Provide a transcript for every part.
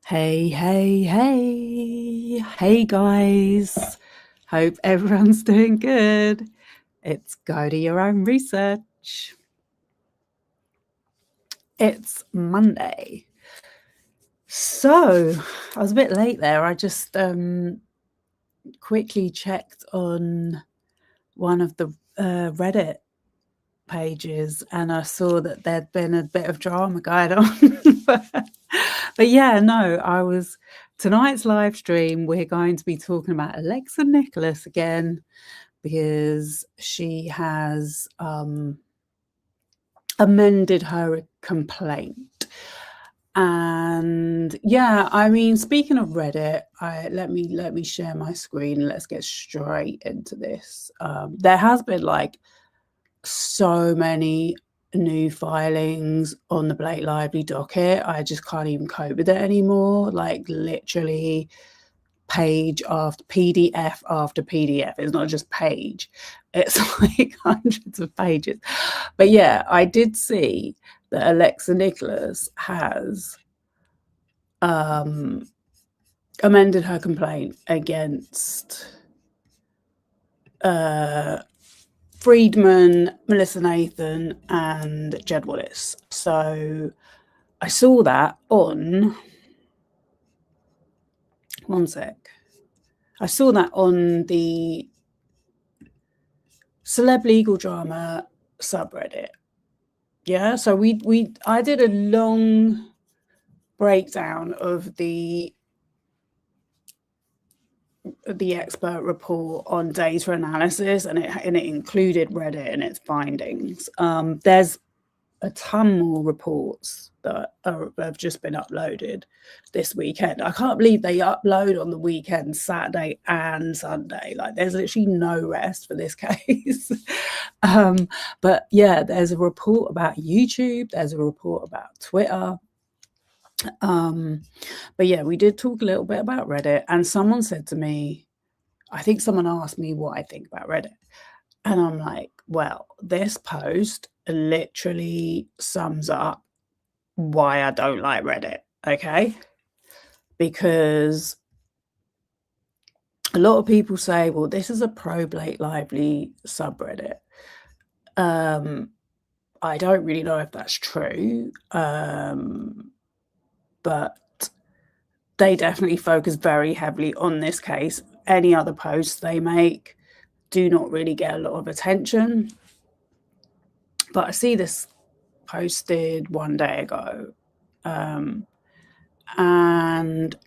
Hey, hey, hey. Hey, guys. Hope everyone's doing good. It's Go to Your Own Research. It's Monday. So, I was a bit late there. I just quickly checked on one of the Reddit pages and I saw that there'd been a bit of drama going on. But yeah, no, tonight's live stream, we're going to be talking about Alexa Nikolas again because she has amended her complaint. And yeah, I mean, speaking of Reddit, let me share my screen. Let's get straight into this. There has been like so many new filings on the Blake Lively docket. I just can't even cope with it anymore. Like literally page after PDF after PDF. It's not just page. It's like hundreds of pages. But yeah, I did see that Alexa Nikolas has amended her complaint against Friedman, Melissa Nathan, and Jed Wallace. So I saw that on one sec. I saw that on the Celeb Legal Drama subreddit. Yeah, so I did a long breakdown of the expert report on data analysis, and it included Reddit and its findings. There's a ton more reports that have just been uploaded this weekend. I can't believe they upload on the weekend, Saturday and Sunday. Like there's literally no rest for this case. But yeah, there's a report about YouTube. There's a report about Twitter. But yeah, we did talk a little bit about Reddit, and someone said to me, I think someone asked me what I think about Reddit. And I'm like, well, this post literally sums up why I don't like Reddit, okay? Because a lot of people say, well, this is a pro Blake Lively subreddit. I don't really know if that's true, but they definitely focus very heavily on this case. Any other posts they make do not really get a lot of attention. But I see this posted one day ago. And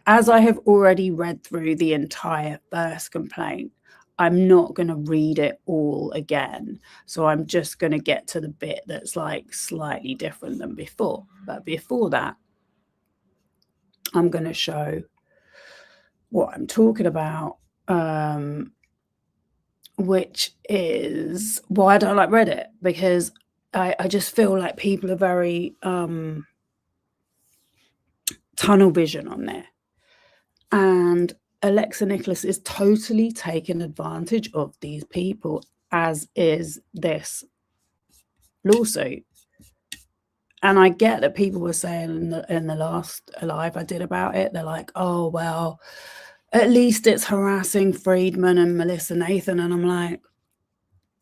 as I have already read through the entire first complaint, I'm not going to read it all again. So I'm just going to get to the bit that's like slightly different than before. But before that, I'm going to show what I'm talking about, which is why I don't like Reddit, because I just feel like people are very tunnel vision on there. And Alexa Nikolas is totally taking advantage of these people, as is this lawsuit. And I get that people were saying in the last live I did about it, they're like, oh, well, at least it's harassing Friedman and Melissa Nathan. And I'm like,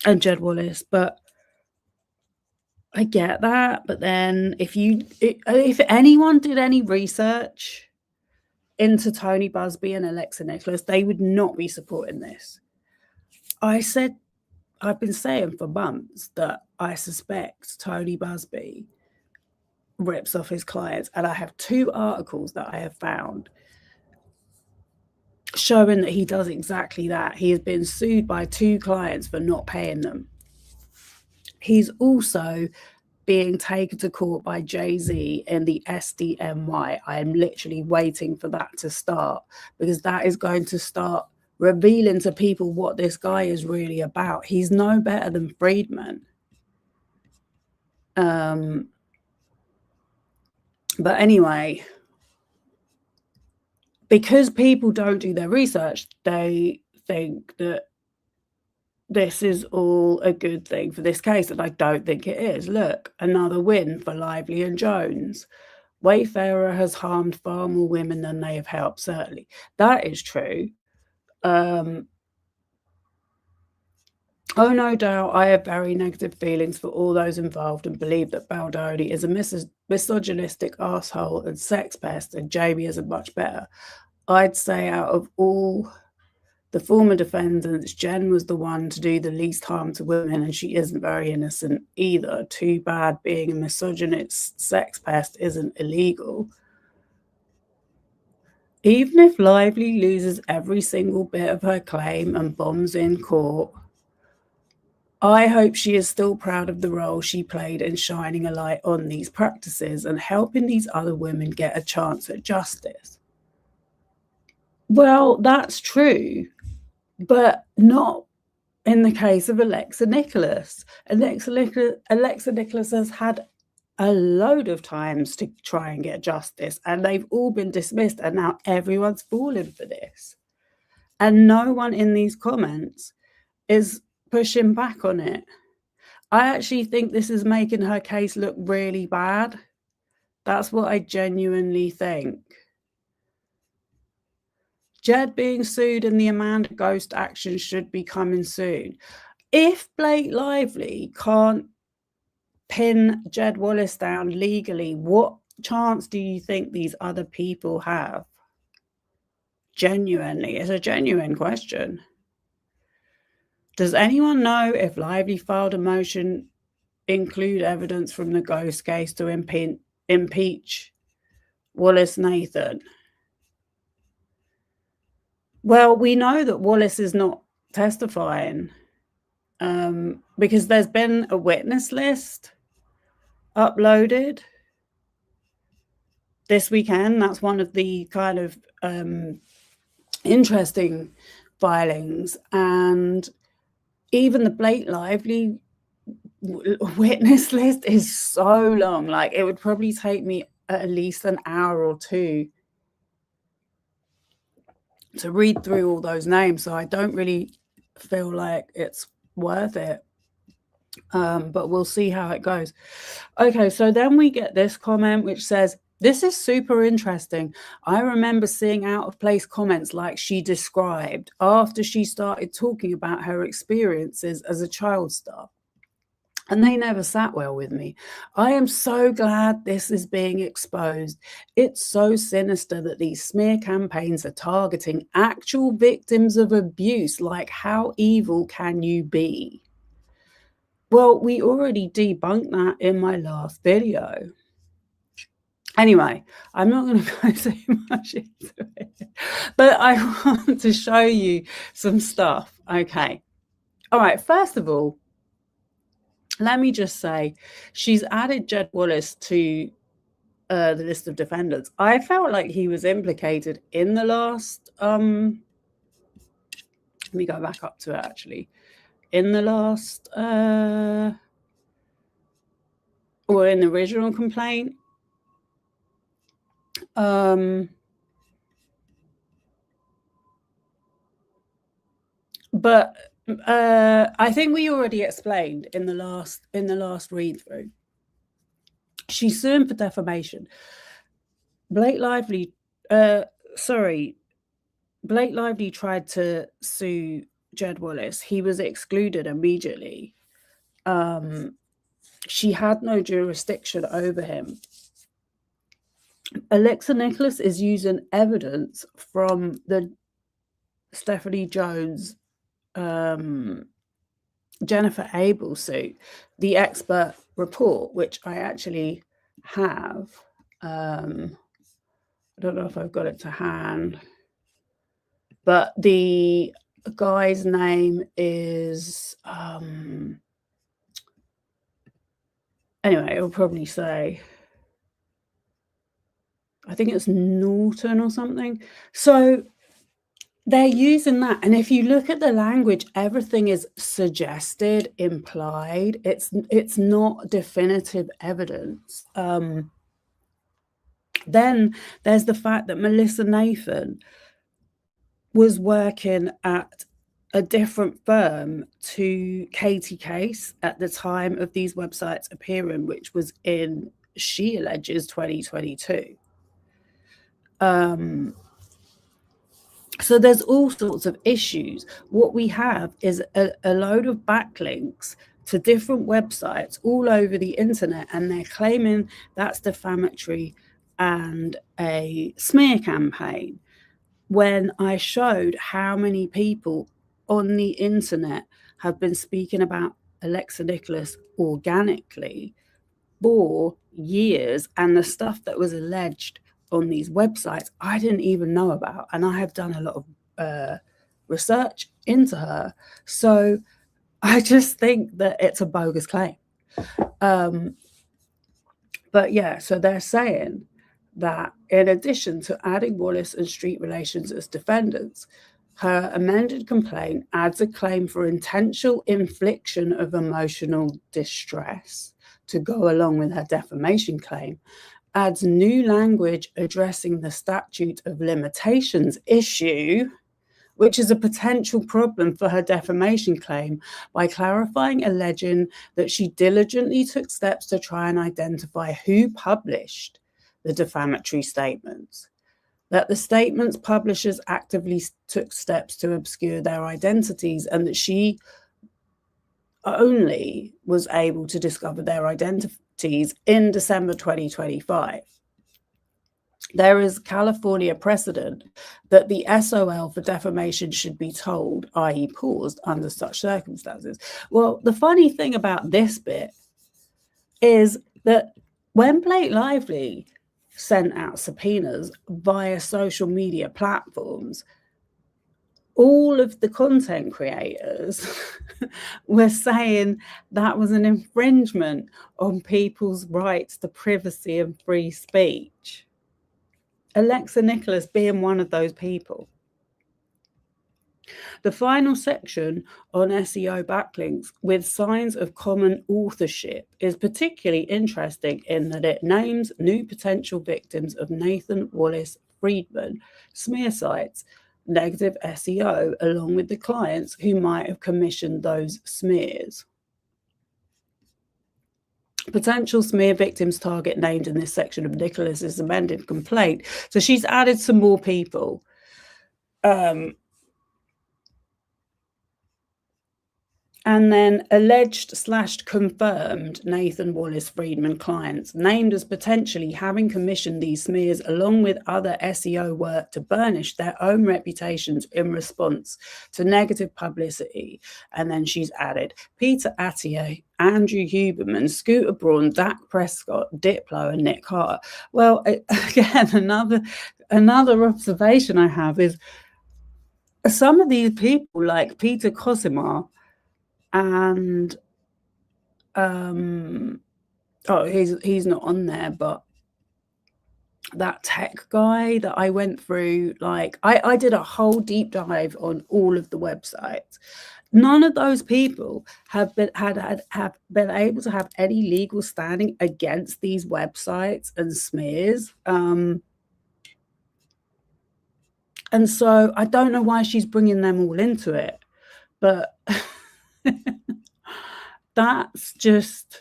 and Jed Wallace, but I get that. But then if anyone did any research into Tony Busby and Alexa Nikolas, they would not be supporting this. I've been saying for months that I suspect Tony Busby rips off his clients, and I have 2 articles that I have found showing that he does exactly that. He has been sued by 2 clients for not paying them. He's also being taken to court by Jay-Z in the SDNY. I am literally waiting for that to start, because that is going to start revealing to people what this guy is really about. He's no better than Friedman. But anyway, because people don't do their research, they think that this is all a good thing for this case, and I don't think it is. Look, another win for Lively and Jones. Wayfarer has harmed far more women than they have helped, certainly. That is true. Oh, no doubt, I have very negative feelings for all those involved and believe that Baldoni is a misogynistic asshole and sex pest, and Jamie isn't much better. I'd say out of all the former defendants, Jen was the one to do the least harm to women, and she isn't very innocent either. Too bad being a misogynist sex pest isn't illegal. Even if Lively loses every single bit of her claim and bombs in court, I hope she is still proud of the role she played in shining a light on these practices and helping these other women get a chance at justice. Well, that's true, but not in the case of Alexa Nikolas. Alexa Nikolas has had a load of times to try and get justice, and they've all been dismissed, and now everyone's fallen for this. And no one in these comments is pushing back on it. I actually think this is making her case look really bad. That's what I genuinely think. Jed being sued and the Amanda Ghost action should be coming soon. If Blake Lively can't pin Jed Wallace down legally, what chance do you think these other people have? Genuinely, it's a genuine question. Does anyone know if Lively filed a motion include evidence from the Ghost case to impeach Wallace Nathan? Well, we know that Wallace is not testifying because there's been a witness list uploaded this weekend. That's one of the kind of interesting filings. And even the Blake Lively witness list is so long. Like, it would probably take me at least an hour or two to read through all those names. So I don't really feel like it's worth it. But we'll see how it goes. Okay, so then we get this comment which says, this is super interesting. I remember seeing out of place comments like she described after she started talking about her experiences as a child star. And they never sat well with me. I am so glad this is being exposed. It's so sinister that these smear campaigns are targeting actual victims of abuse. Like, how evil can you be? Well, we already debunked that in my last video. Anyway, I'm not going to go too much into it, but I want to show you some stuff. Okay. All right. First of all, let me just say, she's added Jed Wallace to the list of defendants. I felt like he was implicated in the last, let me go back up to it actually. In the last, or in the original complaint. But I think we already explained in the last read through. She's suing for defamation. Blake Lively tried to sue Jed Wallace. He was excluded immediately. She had no jurisdiction over him. Alexa Nikolas is using evidence from the Stephanie Jones, Jennifer Abel suit, the expert report, which I actually have. I don't know if I've got it to hand, but the guy's name is, anyway, it'll probably say, I think it's Norton or something. So they're using that. And if you look at the language, everything is suggested, implied. It's not definitive evidence. Then there's the fact that Melissa Nathan was working at a different firm to Katie Case at the time of these websites appearing, which was in she alleges 2022. So there's all sorts of issues. What we have is a load of backlinks to different websites all over the internet, and they're claiming that's defamatory and a smear campaign, when I showed how many people on the internet have been speaking about Alexa Nikolas organically for years, and the stuff that was alleged on these websites I didn't even know about, and I have done a lot of research into her. So I just think that it's a bogus claim. But yeah, so they're saying that in addition to adding Wallace and Street Relations as defendants, her amended complaint adds a claim for intentional infliction of emotional distress to go along with her defamation claim, adds new language addressing the statute of limitations issue, which is a potential problem for her defamation claim, by clarifying, alleging that she diligently took steps to try and identify who published the defamatory statements, that the statements' publishers actively took steps to obscure their identities, and that she only was able to discover their identities in December 2025. There is California precedent that the SOL for defamation should be told, i.e. paused, under such circumstances. Well, the funny thing about this bit is that when Blake Lively sent out subpoenas via social media platforms, all of the content creators were saying that was an infringement on people's rights to privacy and free speech. Alexa Nikolas being one of those people. The final section on SEO backlinks with signs of common authorship is particularly interesting in that it names new potential victims of Nathan Wallace Friedman smear sites, negative SEO, along with the clients who might have commissioned those smears. Potential smear victims target named in this section of Nikolas's amended complaint. So she's added some more people. And then alleged/confirmed Nathan Wallace Friedman clients named as potentially having commissioned these smears along with other SEO work to burnish their own reputations in response to negative publicity. And then she's added Peter Attier, Andrew Huberman, Scooter Braun, Dak Prescott, Diplo, and Nick Carter. Well, again, another observation I have is some of these people, like Peter Cosima, and he's not on there, but that tech guy that I went through, like I did a whole deep dive on all of the websites. None of those people have been able to have any legal standing against these websites and smears. And so I don't know why she's bringing them all into it, but that's just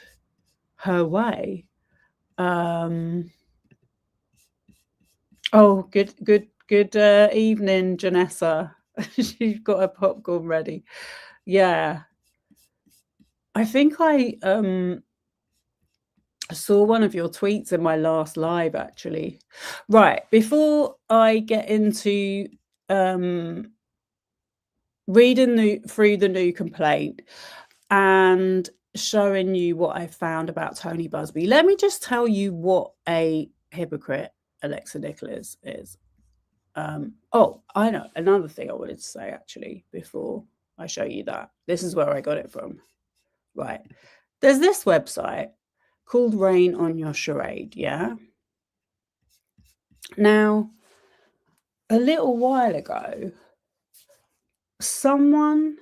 her way. Oh, good evening, Janessa. She's got her popcorn ready. Yeah. I think I saw one of your tweets in my last live, actually. Right, before I get into reading through the new complaint and showing you what I found about Tony Busby, let me just tell you what a hypocrite Alexa Nikolas is. Oh, I know, another thing I wanted to say, actually, before I show you that. This is where I got it from. Right. There's this website called Rain on Your Charade, yeah? Now, a little while ago, someone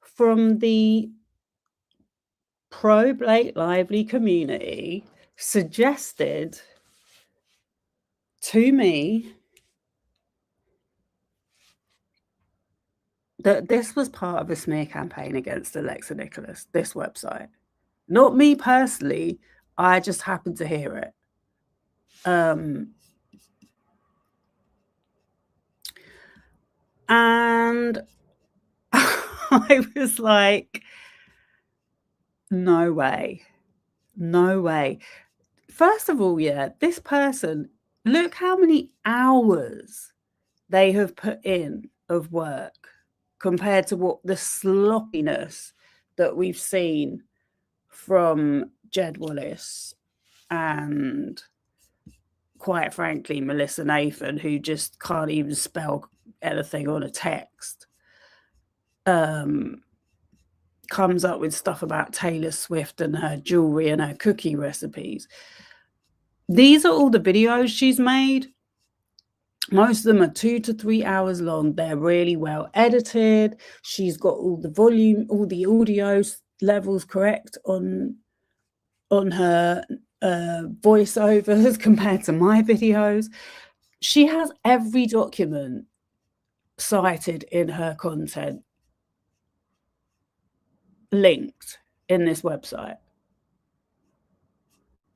from the pro-Blake Lively community suggested to me that this was part of a smear campaign against Alexa Nikolas, this website. Not me personally. I just happened to hear it. And I was like, no way. No way. First of all, yeah, this person, look how many hours they have put in of work compared to what the sloppiness that we've seen from Jed Wallace and, quite frankly, Melissa Nathan, who just can't even spell anything on a text. Comes up with stuff about Taylor Swift and her jewelry and her cookie recipes. These are all the videos she's made. Most of them are 2 to 3 hours long. They're really well edited. She's got all the volume, all the audio levels correct on her voiceovers compared to my videos. She has every document cited in her content linked in this website.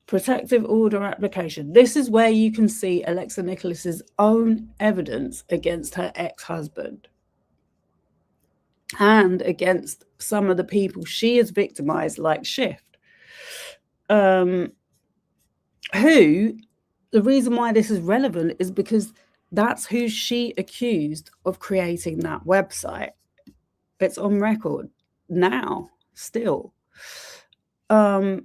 Protective order application. This is where you can see Alexa Nikolas's own evidence against her ex-husband and against some of the people she has victimized, like Shift, who, the reason why this is relevant is because that's who she accused of creating that website. It's on record now, still. So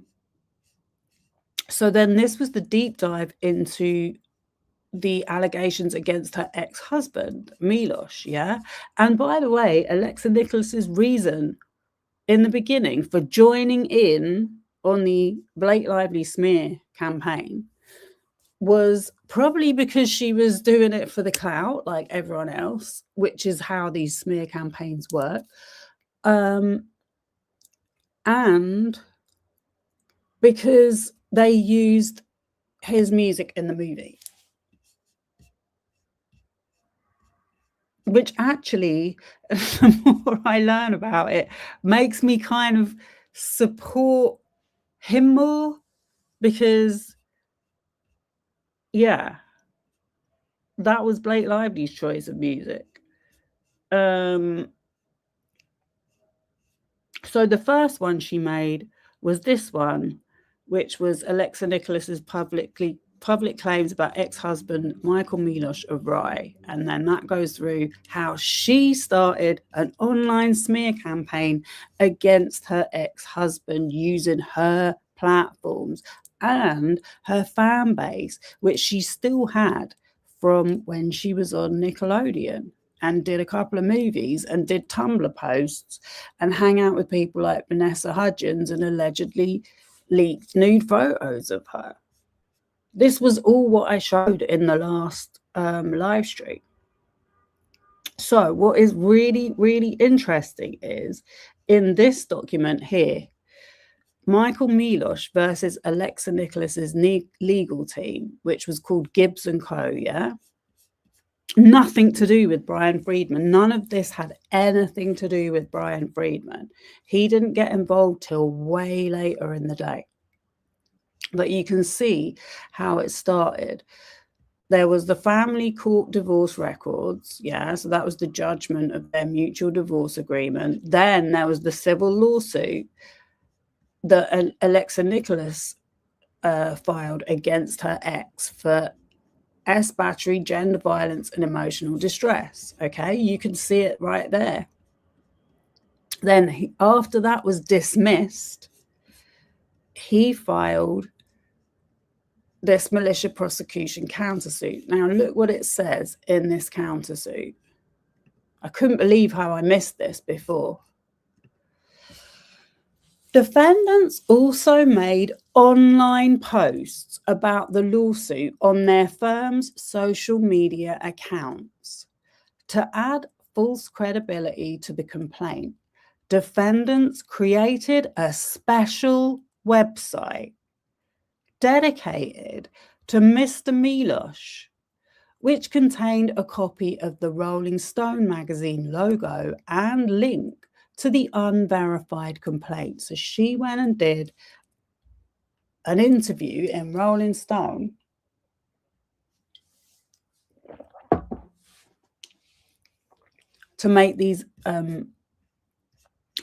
then this was the deep dive into the allegations against her ex-husband, Milos, yeah? And by the way, Alexa Nikolas's reason in the beginning for joining in on the Blake Lively smear campaign was probably because she was doing it for the clout, like everyone else, which is how these smear campaigns work. And because they used his music in the movie, which actually, the more I learn about it, makes me kind of support him more, because, yeah, that was Blake Lively's choice of music. So the first one she made was this one, which was Alexa Nikolas's public claims about ex-husband Michael Milos of Rye. And then that goes through how she started an online smear campaign against her ex-husband using her platforms and her fan base, which she still had from when she was on Nickelodeon and did a couple of movies and did Tumblr posts and hang out with people like Vanessa Hudgens and allegedly leaked nude photos of her. This was all what I showed in the last live stream. So what is really, really interesting is in this document here, Michael Milos versus Alexa Nikolas's legal team, which was called Gibbs & Co., yeah? Nothing to do with Brian Friedman. None of this had anything to do with Brian Friedman. He didn't get involved till way later in the day. But you can see how it started. There was the family court divorce records, yeah, so that was the judgment of their mutual divorce agreement. Then there was the civil lawsuit that Alexa Nikolas filed against her ex for battery, gender violence, and emotional distress. Okay, you can see it right there. Then after that was dismissed, he filed this malicious prosecution countersuit. Now look what it says in this countersuit. I couldn't believe how I missed this before. Defendants also made online posts about the lawsuit on their firm's social media accounts. To add false credibility to the complaint, defendants created a special website dedicated to Mr. Milos, which contained a copy of the Rolling Stone magazine logo and link to the unverified complaint. So she went and did an interview in Rolling Stone to make these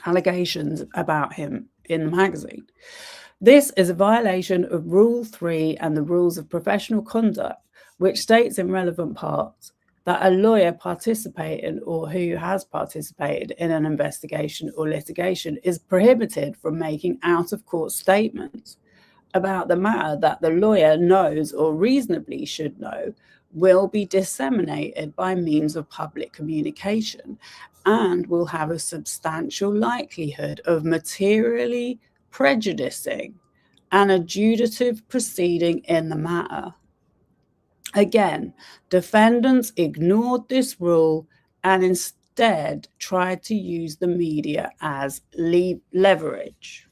allegations about him in the magazine. This is a violation of Rule 3 and the rules of professional conduct, which states in relevant parts that a lawyer participating or who has participated in an investigation or litigation is prohibited from making out-of-court statements about the matter that the lawyer knows or reasonably should know will be disseminated by means of public communication and will have a substantial likelihood of materially prejudicing an adjudicative proceeding in the matter. Again, defendants ignored this rule and instead tried to use the media as leverage.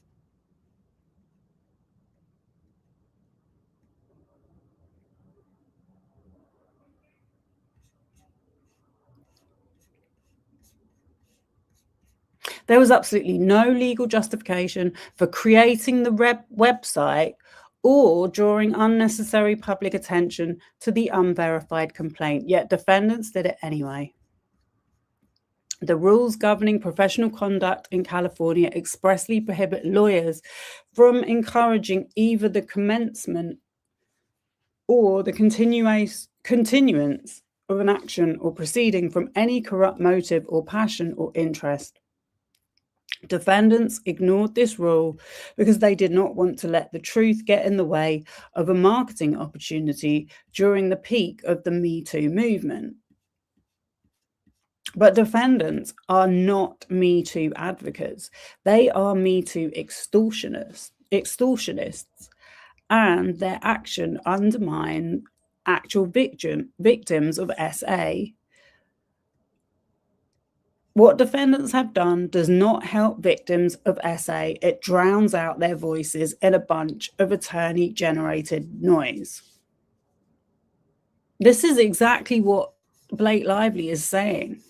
There was absolutely no legal justification for creating the website or drawing unnecessary public attention to the unverified complaint, yet defendants did it anyway. The rules governing professional conduct in California expressly prohibit lawyers from encouraging either the commencement or the continuance of an action or proceeding from any corrupt motive or passion or interest. Defendants ignored this rule because they did not want to let the truth get in the way of a marketing opportunity during the peak of the Me Too movement. But defendants are not Me Too advocates. They are Me Too extortionists, and their action undermine actual victims of SA. What defendants have done does not help victims of SA. It drowns out their voices in a bunch of attorney-generated noise. This is exactly what Blake Lively is saying.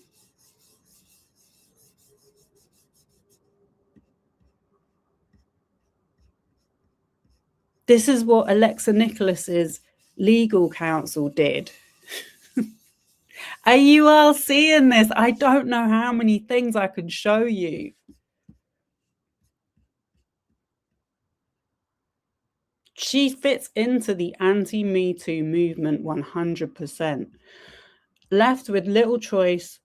This is what Alexa Nikolas's legal counsel did. Are you all seeing this? I don't know how many things I can show you. She fits into the anti-Me Too movement 100%. Left with little choice,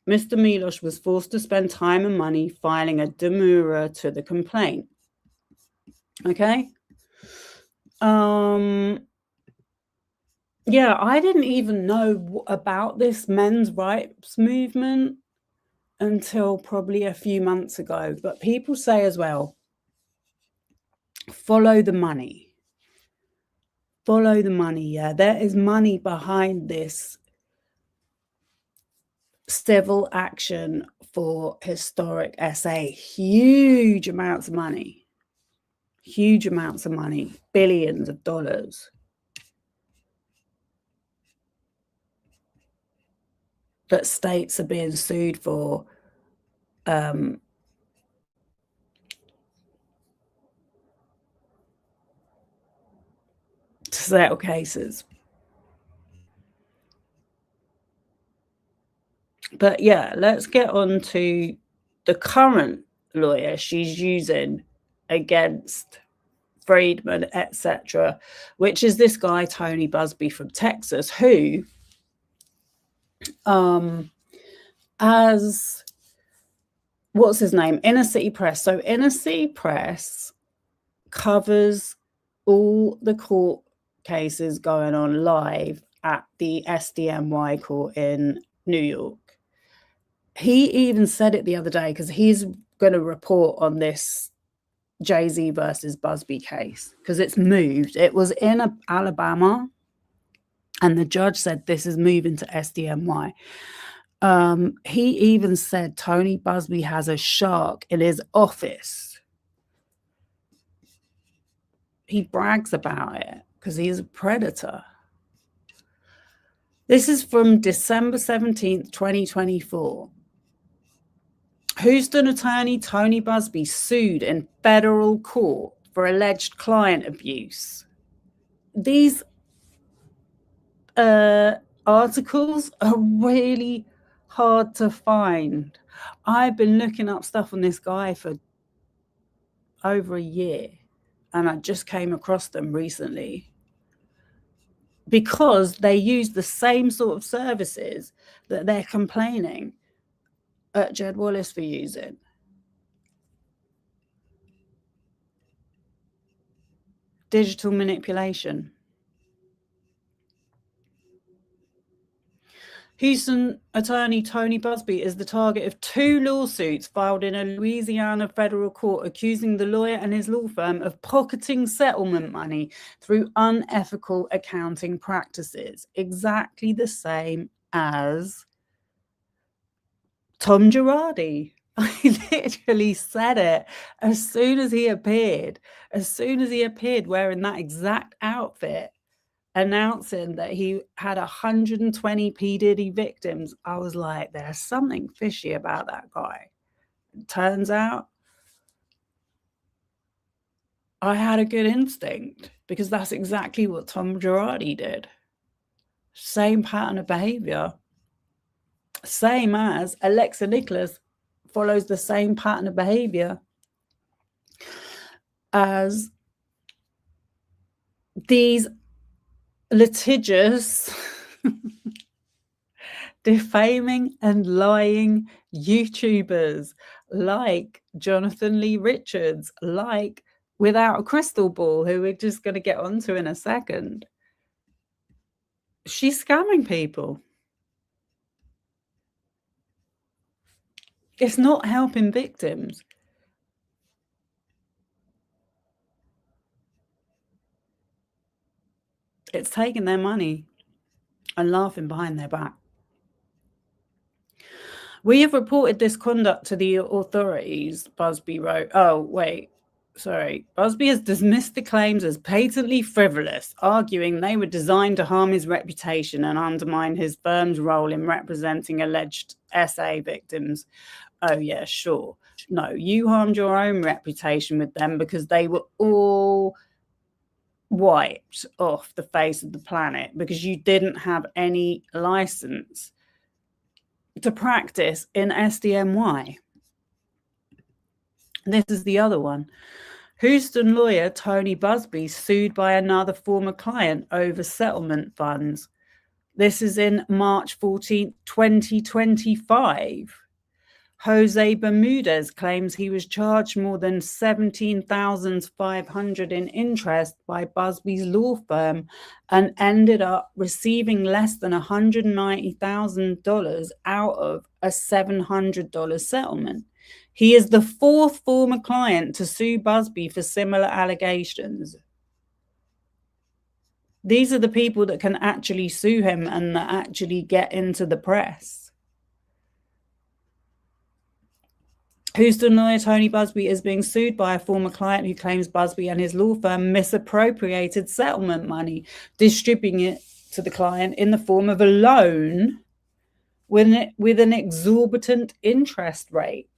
Mr. Milosh was forced to spend time and money filing a demurrer to the complaint. Okay? Yeah, I didn't even know about this men's rights movement until probably a few months ago. But people say as well, follow the money. Follow the money, yeah. There is money behind this civil action for historic SA. Huge amounts of money. Huge amounts of money. Billions of dollars. That states are being sued for to settle cases. But yeah, let's get on to the current lawyer she's using against Friedman, etc., which is this guy, Tony Busby from Texas, who as what's his name? Inner City Press. So Inner City Press covers all the court cases going on live at the SDNY court in New York. He even said it the other day because he's going to report on this Jay-Z versus Busby case because it's moved. It was in Alabama and the judge said this is moving to SDNY. He even said Tony Busby has a shark in his office. He brags about it because he's a predator. This is from December 17th, 2024. Houston attorney Tony Busby sued in federal court for alleged client abuse. These articles are really hard to find. I've been looking up stuff on this guy for over a year, and I just came across them recently because they use the same sort of services that they're complaining at Jed Wallace for using. Digital manipulation. Houston attorney Tony Busby is the target of 2 lawsuits filed in a Louisiana federal court accusing the lawyer and his law firm of pocketing settlement money through unethical accounting practices. Exactly the same as Tom Girardi. I literally said it as soon as he appeared wearing that exact outfit, announcing that he had 120 P. Diddy victims. I was like, there's something fishy about that guy. It turns out I had a good instinct, because that's exactly what Tom Girardi did. Same pattern of behavior. Same as Alexa Nikolas follows the same pattern of behavior as these litigious, defaming and lying YouTubers like Jonathan Lee Richards, like Without a Crystal Ball, who we're just going to get onto in a second. She's scamming people. It's not helping victims. It's taking their money and laughing behind their back. We have reported this conduct to the authorities, Busby wrote. Busby has dismissed the claims as patently frivolous, arguing they were designed to harm his reputation and undermine his firm's role in representing alleged SA victims. Oh, yeah, sure. No, you harmed your own reputation with them because they were all wiped off the face of the planet because you didn't have any license to practice in SDNY. This is the other one. Houston lawyer Tony Busby sued by another former client over settlement funds. This is in March 14, 2025. Jose Bermudez claims he was charged more than $17,500 in interest by Busby's law firm and ended up receiving less than $190,000 out of a $700 settlement. He is the 4th former client to sue Busby for similar allegations. These are the people that can actually sue him and that actually get into the press. Houston lawyer Tony Busby is being sued by a former client who claims Busby and his law firm misappropriated settlement money, distributing it to the client in the form of a loan with an exorbitant interest rate.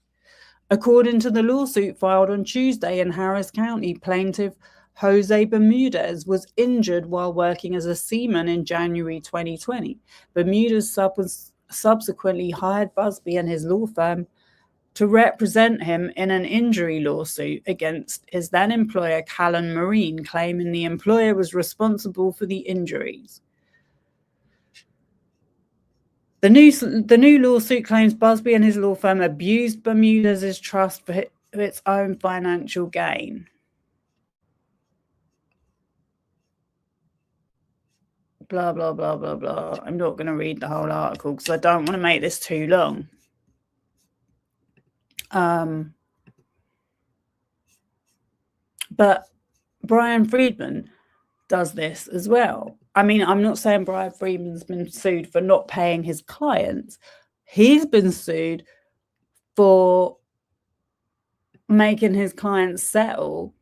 According to the lawsuit filed on Tuesday in Harris County, plaintiff Jose Bermudez was injured while working as a seaman in January 2020. Bermudez subsequently hired Busby and his law firm to represent him in an injury lawsuit against his then employer, Callan Marine, claiming the employer was responsible for the injuries. The new lawsuit claims Busby and his law firm abused Bermudez's trust for its own financial gain. Blah, blah, blah, blah, blah. I'm not going to read the whole article because I don't want to make this too long. But Brian Friedman does this as well. I mean, I'm not saying Brian Friedman's been sued for not paying his clients. He's been sued for making his clients settle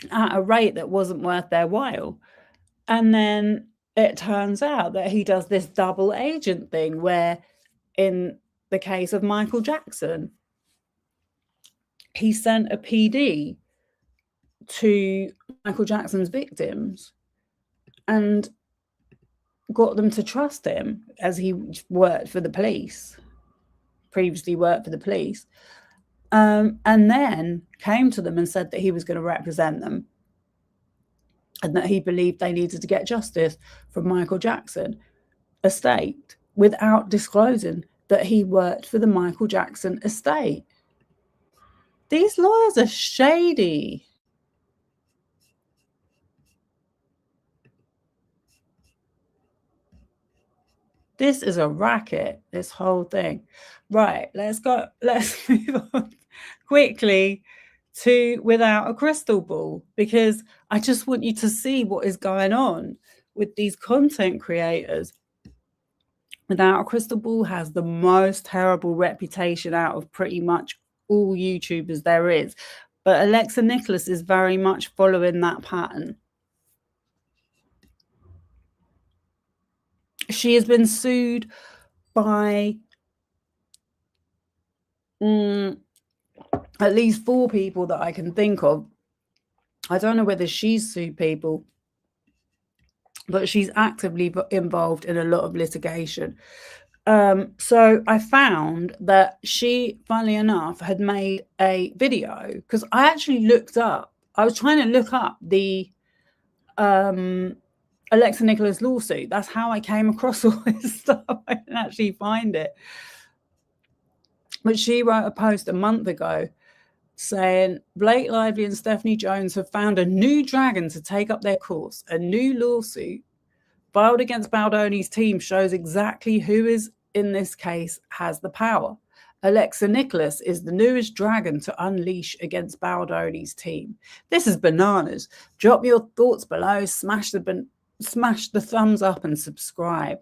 at a rate that wasn't worth their while. And then it turns out that he does this double agent thing where, in the case of Michael Jackson, he sent a PD to Michael Jackson's victims and got them to trust him, as he worked for the police, previously worked for the police, and then came to them and said that he was going to represent them and that he believed they needed to get justice from Michael Jackson estate without disclosing that he worked for the Michael Jackson estate. These lawyers are shady. This is a racket, this whole thing. Right, let's move on quickly to Without a Crystal Ball, because I just want you to see what is going on with these content creators. Without a Crystal Ball has the most terrible reputation out of pretty much all YouTubers there is. But Alexa Nikolas is very much following that pattern. She has been sued by at least 4 people that I can think of. I don't know whether she's sued people, but she's actively involved in a lot of litigation. So I found that she, funnily enough, had made a video, because I actually looked up, I was trying to look up the Alexa Nikolas lawsuit. That's how I came across all this stuff. I didn't actually find it. But she wrote a post a month ago saying Blake Lively and Stephanie Jones have found a new dragon to take up their cause. A new lawsuit filed against Baldoni's team shows exactly who is in this case has the power. Alexa Nikolas is the newest dragon to unleash against Baldoni's team. This is bananas. Drop your thoughts below, smash the thumbs up and subscribe.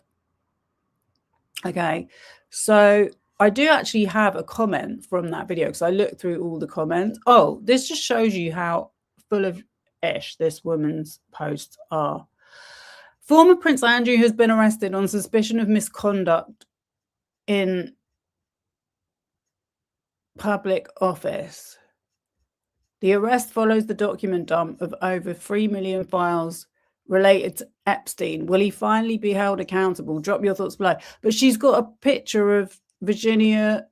Okay, so I do actually have a comment from that video, because I looked through all the comments. Oh, this just shows you how full of ish this woman's posts are. Former Prince Andrew has been arrested on suspicion of misconduct in public office. The arrest follows the document dump of over 3 million files related to Epstein. Will he finally be held accountable? Drop your thoughts below. But she's got a picture of Virginia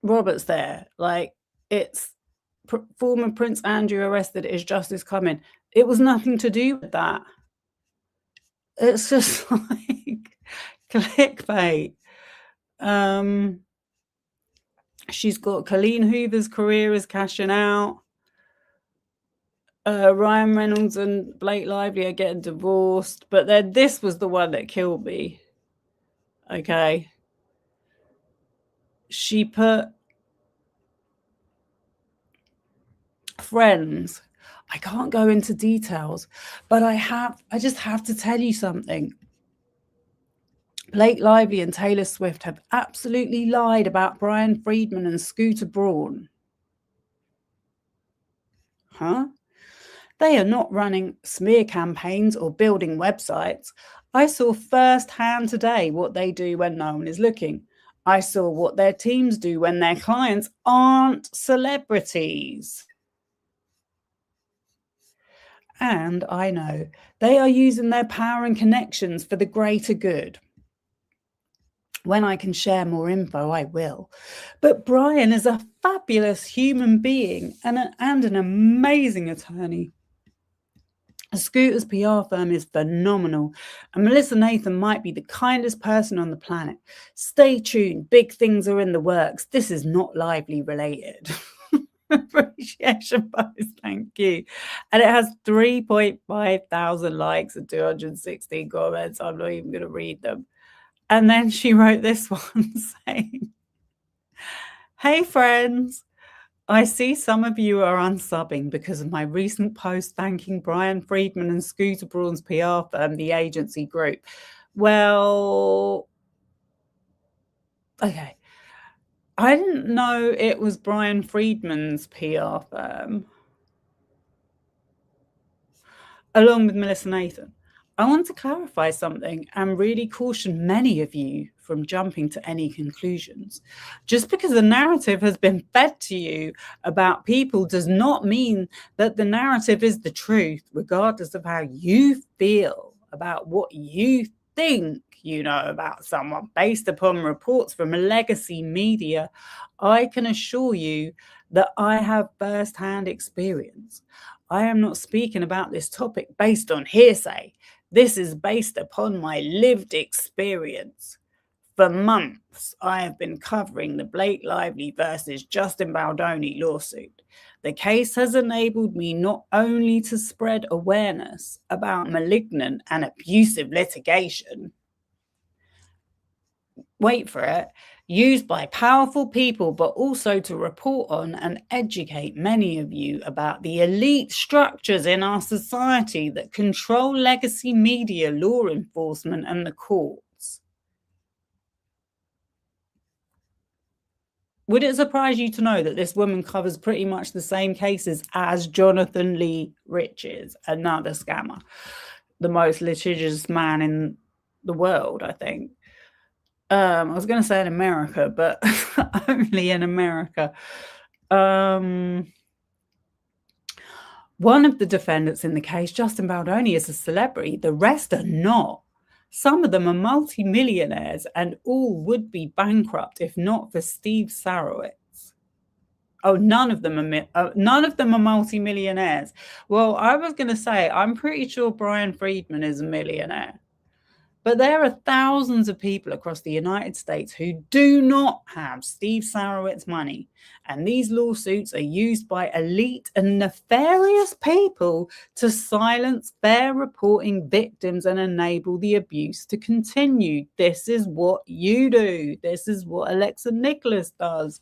Roberts there. Like, it's former Prince Andrew arrested, is justice coming? It was nothing to do with that. It's just like clickbait. She's got Colleen Hoover's career is cashing out. Ryan Reynolds and Blake Lively are getting divorced. But then this was the one that killed me. Okay. She put Friends. I can't go into details, but I just have to tell you something. Blake Lively and Taylor Swift have absolutely lied about Brian Friedman and Scooter Braun. Huh? They are not running smear campaigns or building websites. I saw firsthand today what they do when no one is looking. I saw what their teams do when their clients aren't celebrities. And I know they are using their power and connections for the greater good. When I can share more info, I will. But Brian is a fabulous human being and an amazing attorney. Scooter's PR firm is phenomenal, and Melissa Nathan might be the kindest person on the planet. Stay tuned. Big things are in the works. This is not Lively related. Appreciation post, thank you. And it has 3.5 thousand likes and 216 comments. I'm not even going to read them. And then she wrote this one saying, "Hey friends, I see some of you are unsubbing because of my recent post thanking Brian Friedman and Scooter Braun's PR firm, the agency group." Well, okay. I didn't know it was Brian Friedman's PR firm, along with Melissa Nathan. I want to clarify something and really caution many of you from jumping to any conclusions. Just because a narrative has been fed to you about people does not mean that the narrative is the truth, regardless of how you feel about what you think you know about someone based upon reports from legacy media. I can assure you that I have first-hand experience. I am not speaking about this topic based on hearsay. This is based upon my lived experience. For months, I have been covering the Blake Lively versus Justin Baldoni lawsuit. The case has enabled me not only to spread awareness about malignant and abusive litigation, wait for it, used by powerful people, but also to report on and educate many of you about the elite structures in our society that control legacy media, law enforcement, and the courts. Would it surprise you to know that this woman covers pretty much the same cases as Jonathan Lee Riches, another scammer, the most litigious man in the world, I think. I was going to say in America, but only in America. One of the defendants in the case, Justin Baldoni, is a celebrity. The rest are not. Some of them are multimillionaires and all would be bankrupt if not for Steve Sarowitz. Oh, none of them are multimillionaires. Well, I was going to say, I'm pretty sure Brian Friedman is a millionaire. But there are thousands of people across the United States who do not have Steve Sarowitz's money. And these lawsuits are used by elite and nefarious people to silence fair reporting victims and enable the abuse to continue. This is what you do. This is what Alexa Nikolas does.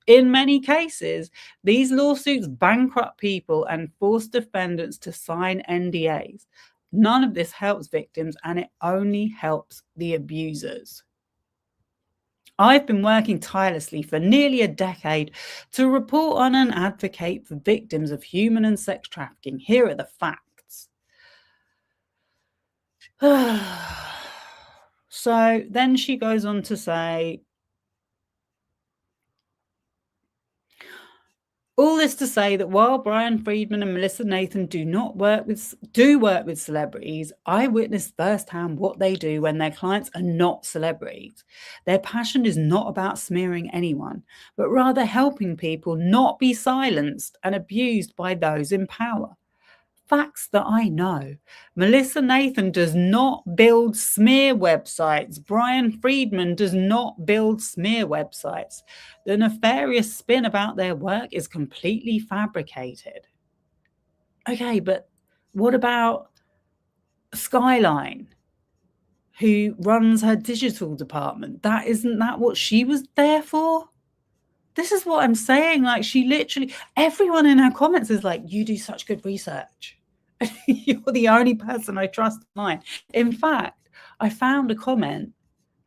In many cases, these lawsuits bankrupt people and force defendants to sign NDAs. None of this helps victims, and it only helps the abusers. I've been working tirelessly for nearly a decade to report on and advocate for victims of human and sex trafficking. Here are the facts. So then she goes on to say, all this to say that while Brian Friedman and Melissa Nathan do work with celebrities, I witnessed firsthand what they do when their clients are not celebrities. Their passion is not about smearing anyone, but rather helping people not be silenced and abused by those in power. Facts that I know. Melissa Nathan does not build smear websites. Brian Friedman does not build smear websites. The nefarious spin about their work is completely fabricated. Okay, but what about Skyline, who runs her digital department? Isn't that what she was there for? This is what I'm saying. Like, she literally, everyone in her comments is like, you do such good research. You're the only person I trust online. In fact, I found a comment.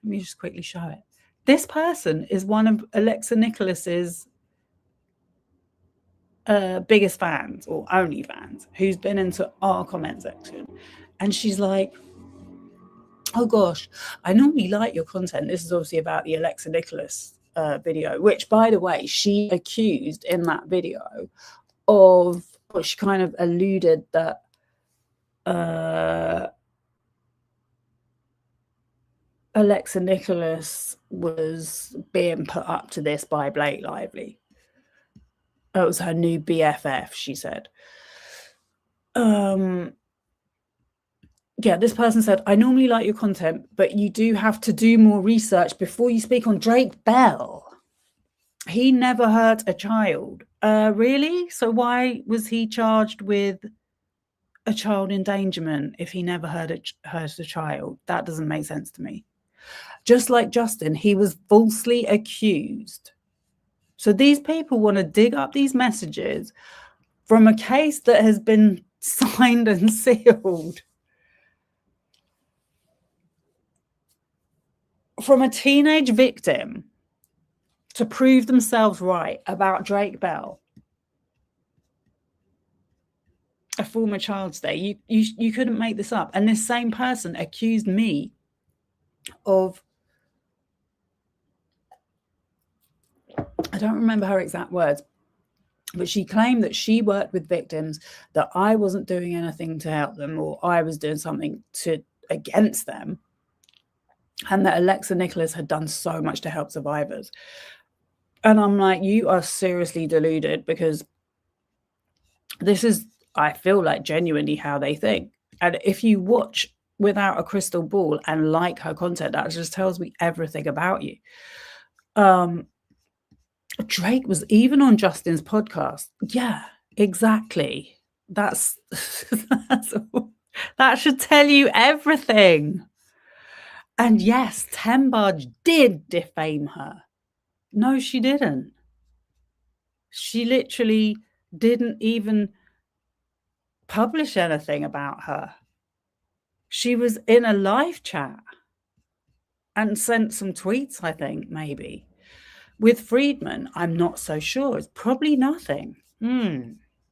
Let me just quickly show it. This person is one of Alexa Nikolas's biggest fans or only fans, who's been into our comment section. And she's like, oh gosh, I normally like your content. This is obviously about the Alexa Nikolas video, which, by the way, she accused in that video of, well, she kind of alluded that Alexa Nikolas was being put up to this by Blake Lively. It was her new BFF, she said. Yeah, this person said, I normally like your content, but you do have to do more research before you speak on Drake Bell. He never hurt a child. Really? So why was he charged with a child endangerment if he never hurt a child? That doesn't make sense to me. Just like Justin, he was falsely accused. So these people want to dig up these messages from a case that has been signed and sealed. From a teenage victim to prove themselves right about Drake Bell. A former child stay. You couldn't make this up. And this same person accused me of, I don't remember her exact words, but she claimed that she worked with victims, that I wasn't doing anything to help them, or I was doing something against them, and that Alexa Nikolas had done so much to help survivors. And I'm like, you are seriously deluded, because this is, I feel like, genuinely how they think. And if you watch without a crystal ball and like her content, that just tells me everything about you. Drake was even on Justin's podcast. Yeah, exactly. That should tell you everything. And yes, Tembaj did defame her. No, she didn't. She literally didn't even publish anything about her. She was in a live chat and sent some tweets, I think, maybe. With Friedman, I'm not so sure. It's probably nothing.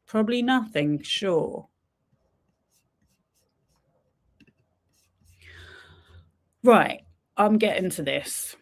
Probably nothing, sure. Right, I'm getting to this.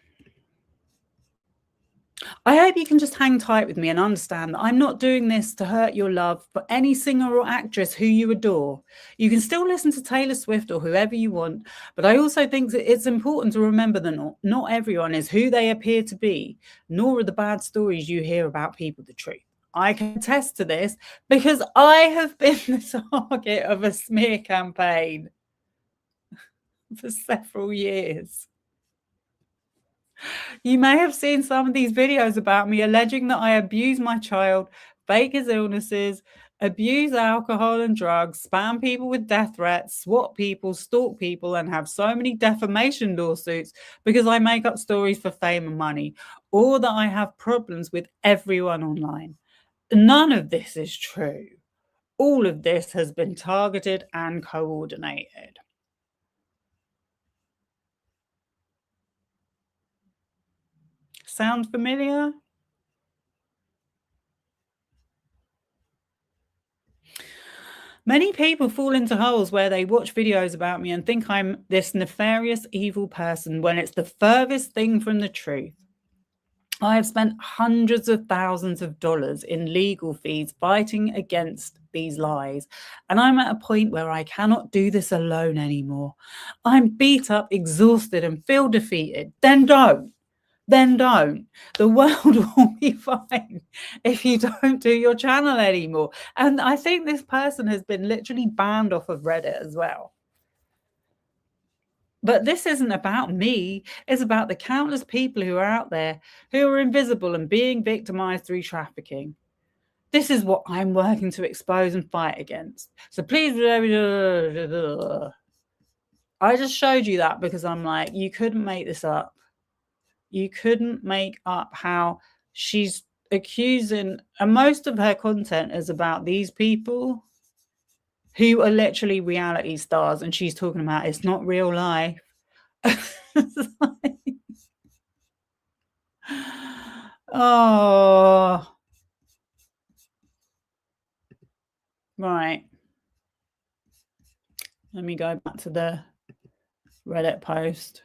I hope you can just hang tight with me and understand that I'm not doing this to hurt your love for any singer or actress who you adore. You can still listen to Taylor Swift or whoever you want, but I also think that it's important to remember that not everyone is who they appear to be, nor are the bad stories you hear about people the truth. I can attest to this because I have been the target of a smear campaign for several years. You may have seen some of these videos about me alleging that I abuse my child, fake his illnesses, abuse alcohol and drugs, spam people with death threats, swat people, stalk people, and have so many defamation lawsuits because I make up stories for fame and money, or that I have problems with everyone online. None of this is true. All of this has been targeted and coordinated. Sound familiar? Many people fall into holes where they watch videos about me and think I'm this nefarious, evil person when it's the furthest thing from the truth. I have spent hundreds of thousands of dollars in legal fees fighting against these lies, and I'm at a point where I cannot do this alone anymore. I'm beat up, exhausted, and feel defeated. Then don't. The world will be fine if you don't do your channel anymore. And I think this person has been literally banned off of Reddit as well. But this isn't about me. It's about the countless people who are out there who are invisible and being victimized through trafficking. This is what I'm working to expose and fight against. So please, I just showed you that because I'm like, you couldn't make this up. You couldn't make up how she's accusing, and most of her content is about these people who are literally reality stars, and she's talking about it's not real life. Oh, right. Let me go back to the Reddit post.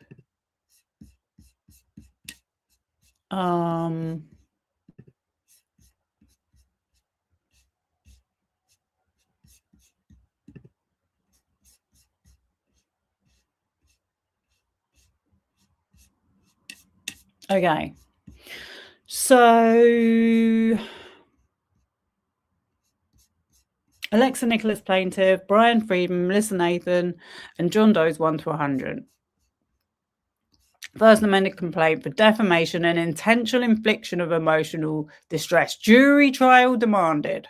Okay. So Alexa Nikolas plaintiff, Brian Friedman, Melissa Nathan, and John Doe's 1 to 100. First Amendment complaint for defamation and intentional infliction of emotional distress. Jury trial demanded.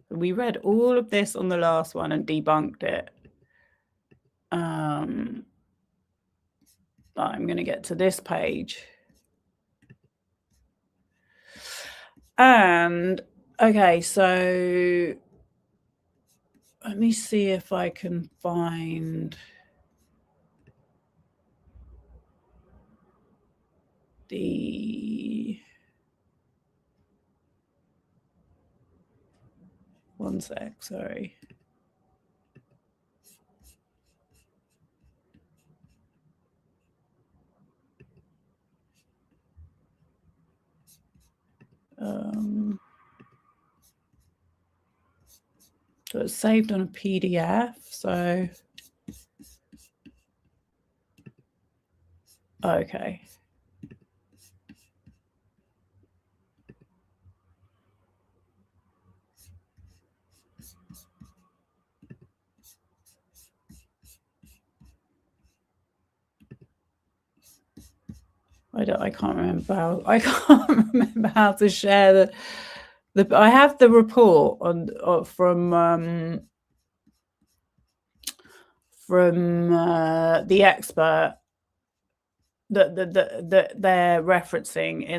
We read all of this on the last one and debunked it. I'm going to get to this page. And, okay, so let me see if I can find the... One sec, sorry. So it's saved on a PDF, so okay. I can't remember how to share the I have the report from the expert that they're referencing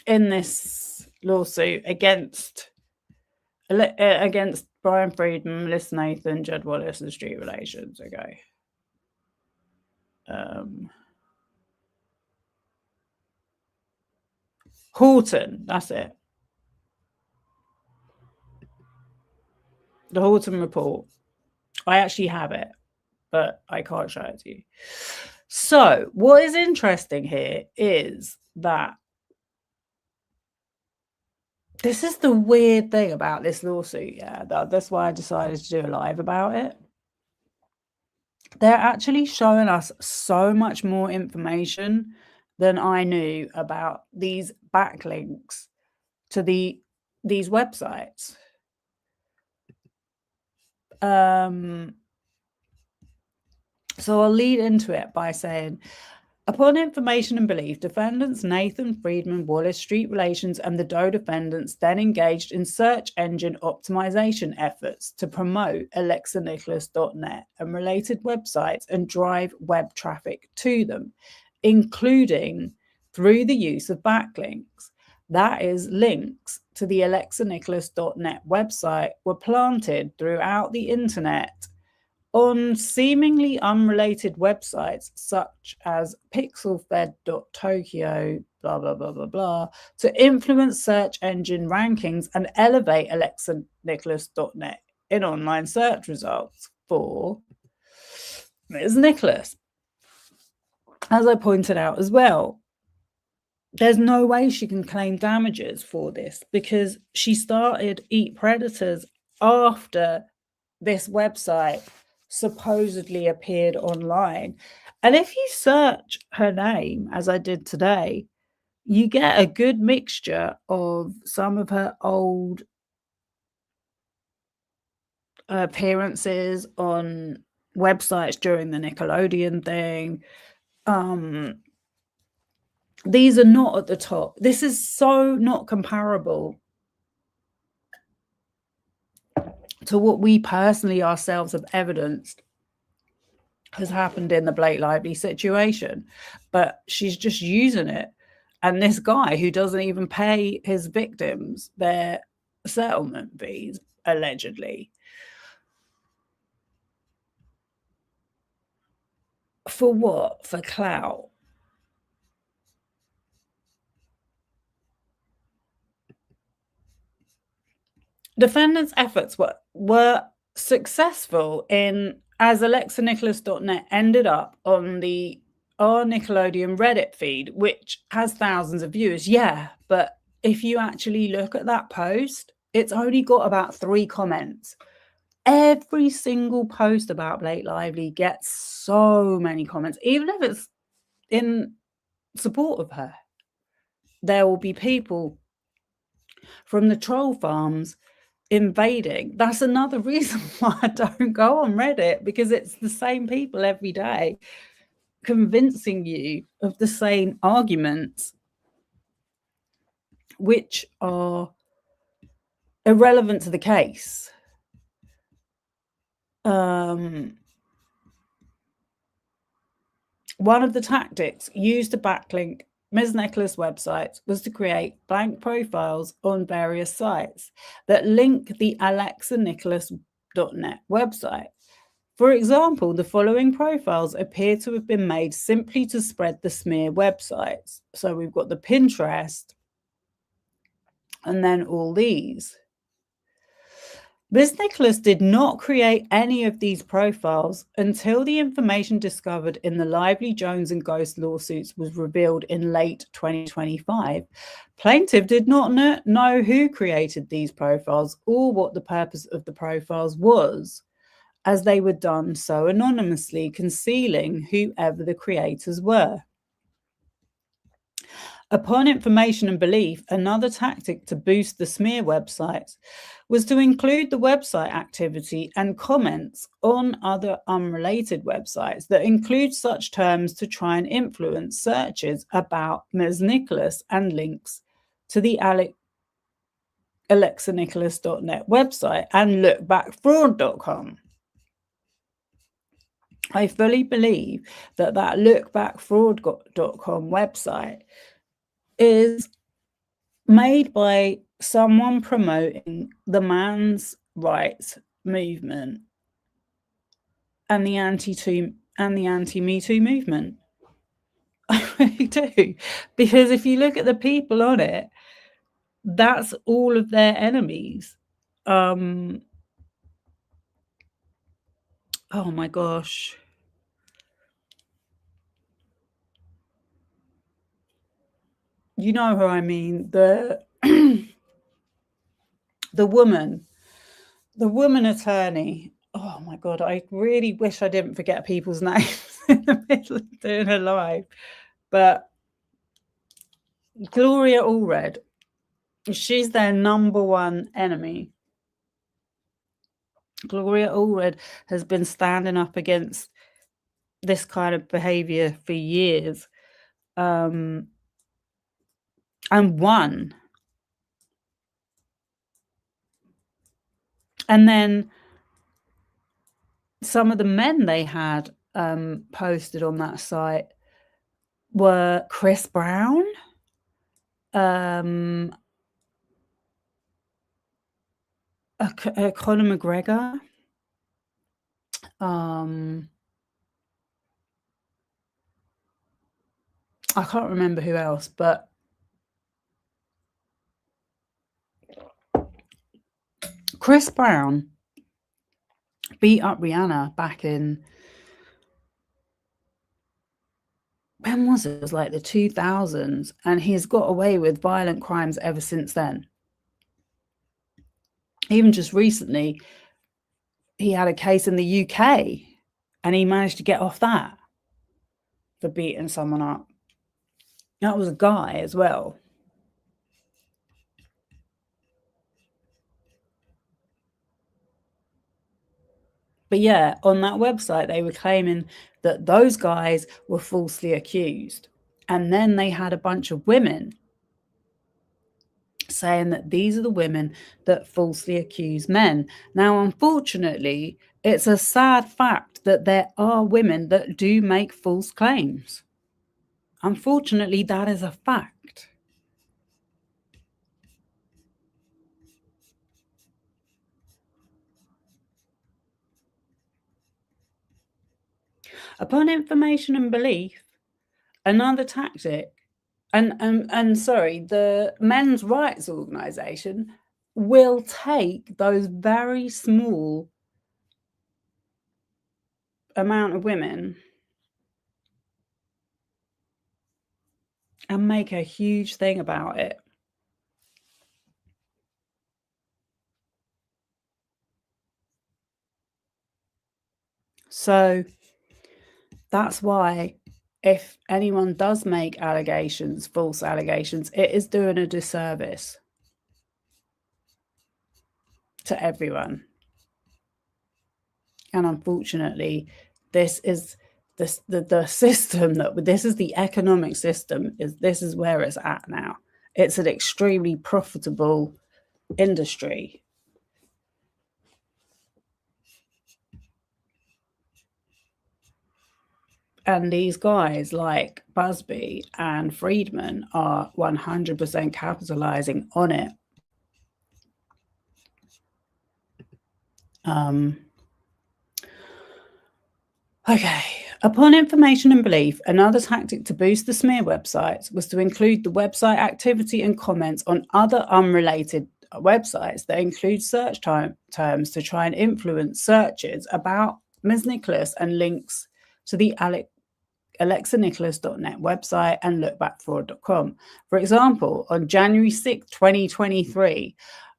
in this lawsuit against Brian Friedman, Melissa Nathan, Jed Wallace, and Street Relations. Okay. Horton, that's it. The Horton report. I actually have it, but I can't show it to you. So what is interesting here is that this is the weird thing about this lawsuit. Yeah, that's why I decided to do a live about it. They're actually showing us so much more information than I knew about these backlinks to these websites. So I'll lead into it by saying, upon information and belief, defendants Nathan, Friedman, Wallace, Street Relations, and the Doe defendants then engaged in search engine optimization efforts to promote alexanicholas.net and related websites and drive web traffic to them, including through the use of backlinks. That is, links to the alexanicholas.net website were planted throughout the internet on seemingly unrelated websites such as pixelfed.tokyo, blah, blah, blah, blah, blah, to influence search engine rankings and elevate alexanicholas.net in online search results for Ms. Nikolas. As I pointed out as well, there's no way she can claim damages for this because she started Eat Predators after this website supposedly appeared online. And if you search her name, as I did today, you get a good mixture of some of her old appearances on websites during the Nickelodeon thing. These are not at the top. This is so not comparable to what we personally ourselves have evidenced has happened in the Blake Lively situation, but she's just using it. And this guy who doesn't even pay his victims their settlement fees, allegedly, for what? For clout. Defendants' efforts were successful in, as alexanicholas.net ended up on our Nickelodeon Reddit feed, which has thousands of viewers. Yeah, but if you actually look at that post, it's only got about 3 comments. Every single post about Blake Lively gets so many comments, even if it's in support of her. There will be people from the troll farms invading. That's another reason why I don't go on Reddit, because it's the same people every day convincing you of the same arguments, which are irrelevant to the case. One of the tactics used to backlink Ms. Nikolas websites was to create blank profiles on various sites that link the alexanicholas.net website. For example, the following profiles appear to have been made simply to spread the smear websites. So we've got the Pinterest, and then all these. Ms. Nikolas did not create any of these profiles until the information discovered in the Lively, Jones and Ghost lawsuits was revealed in late 2025. Plaintiff did not know who created these profiles or what the purpose of the profiles was, as they were done so anonymously, concealing whoever the creators were. Upon information and belief, another tactic to boost the smear websites was to include the website activity and comments on other unrelated websites that include such terms to try and influence searches about Ms. Nikolas and links to the alexanikolas.net website and lookbackfraud.com. I fully believe that lookbackfraud.com website is made by someone promoting the man's rights movement and the anti-Me Too movement. I really do, because if you look at the people on it, that's all of their enemies. Oh my gosh. You know who I mean, the woman attorney. Oh my God, I really wish I didn't forget people's names in the middle of doing a live. But Gloria Allred, she's their number one enemy. Gloria Allred has been standing up against this kind of behavior for years, and won. And then some of the men they had posted on that site were Chris Brown, Conor McGregor, I can't remember who else, but Chris Brown beat up Rihanna back in, when was it? It was like the 2000s, and he's got away with violent crimes ever since then. Even just recently, he had a case in the UK, and he managed to get off that for beating someone up. That was a guy as well. But yeah, on that website, they were claiming that those guys were falsely accused. And then they had a bunch of women saying that these are the women that falsely accuse men. Now, unfortunately, it's a sad fact that there are women that do make false claims. Unfortunately, that is a fact. Upon information and belief, another tactic, and sorry, the men's rights organization will take those very small amount of women and make a huge thing about it. So that's why if anyone does make allegations, false allegations, it is doing a disservice to everyone. And unfortunately, this is the system that this is the economic system, this is where it's at now. It's an extremely profitable industry. And these guys like Busby and Friedman are 100% capitalizing on it. Okay. Upon information and belief, another tactic to boost the smear websites was to include the website activity and comments on other unrelated websites that include search terms to try and influence searches about Ms. Nikolas and links to the alexanicholas.net website and lookbackfraud.com. For example, on January 6, 2023,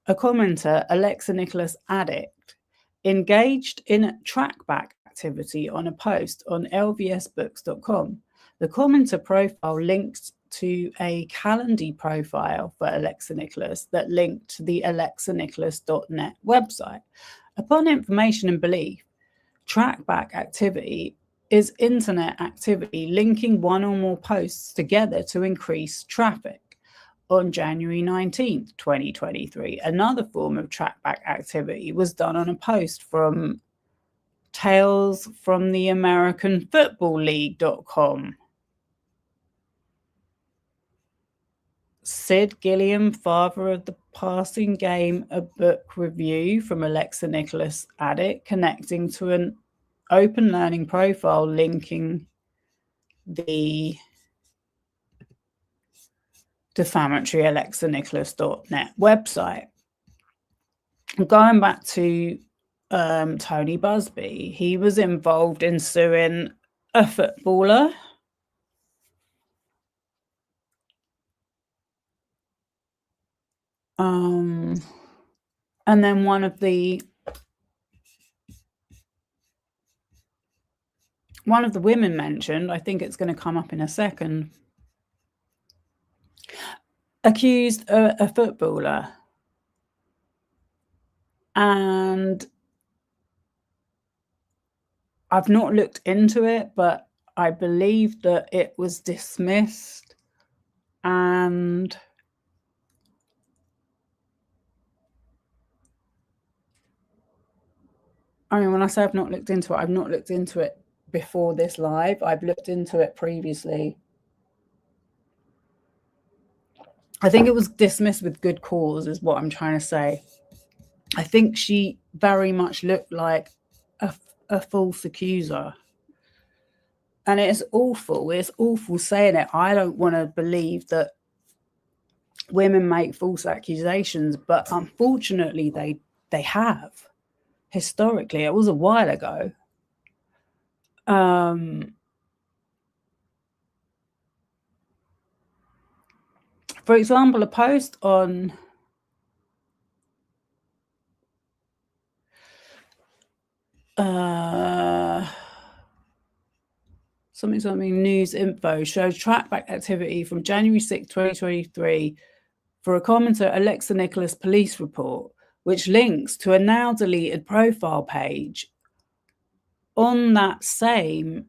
a commenter, Alexa Nikolas Addict, engaged in trackback activity on a post on lvsbooks.com. The commenter profile linked to a Calendly profile for Alexa Nikolas that linked to the alexanicholas.net website. Upon information and belief, trackback activity is internet activity linking one or more posts together to increase traffic. On January 19th, 2023, another form of trackback activity was done on a post from Tales from the American Football League.com. Sid Gilliam, father of the passing game, a book review from Alexa Nikolas Addict, connecting to an open learning profile linking the defamatory alexanicholas.net website. Going back to Tony Busby, he was involved in suing a footballer. And then one of the women mentioned, I think it's going to come up in a second, accused a footballer. And I've not looked into it, but I believe that it was dismissed. And I mean, when I say I've not looked into it, I've not looked into it before this live. I've looked into it previously. I think it was dismissed with good cause, is what I'm trying to say. I think she very much looked like a false accuser. And it's awful. It's awful saying it. I don't want to believe that women make false accusations, but unfortunately they have. Historically, it was a while ago. For example, a post on something news info shows trackback activity from January 6, 2023 for a commenter Alexa Nikolas police report, which links to a now deleted profile page on that same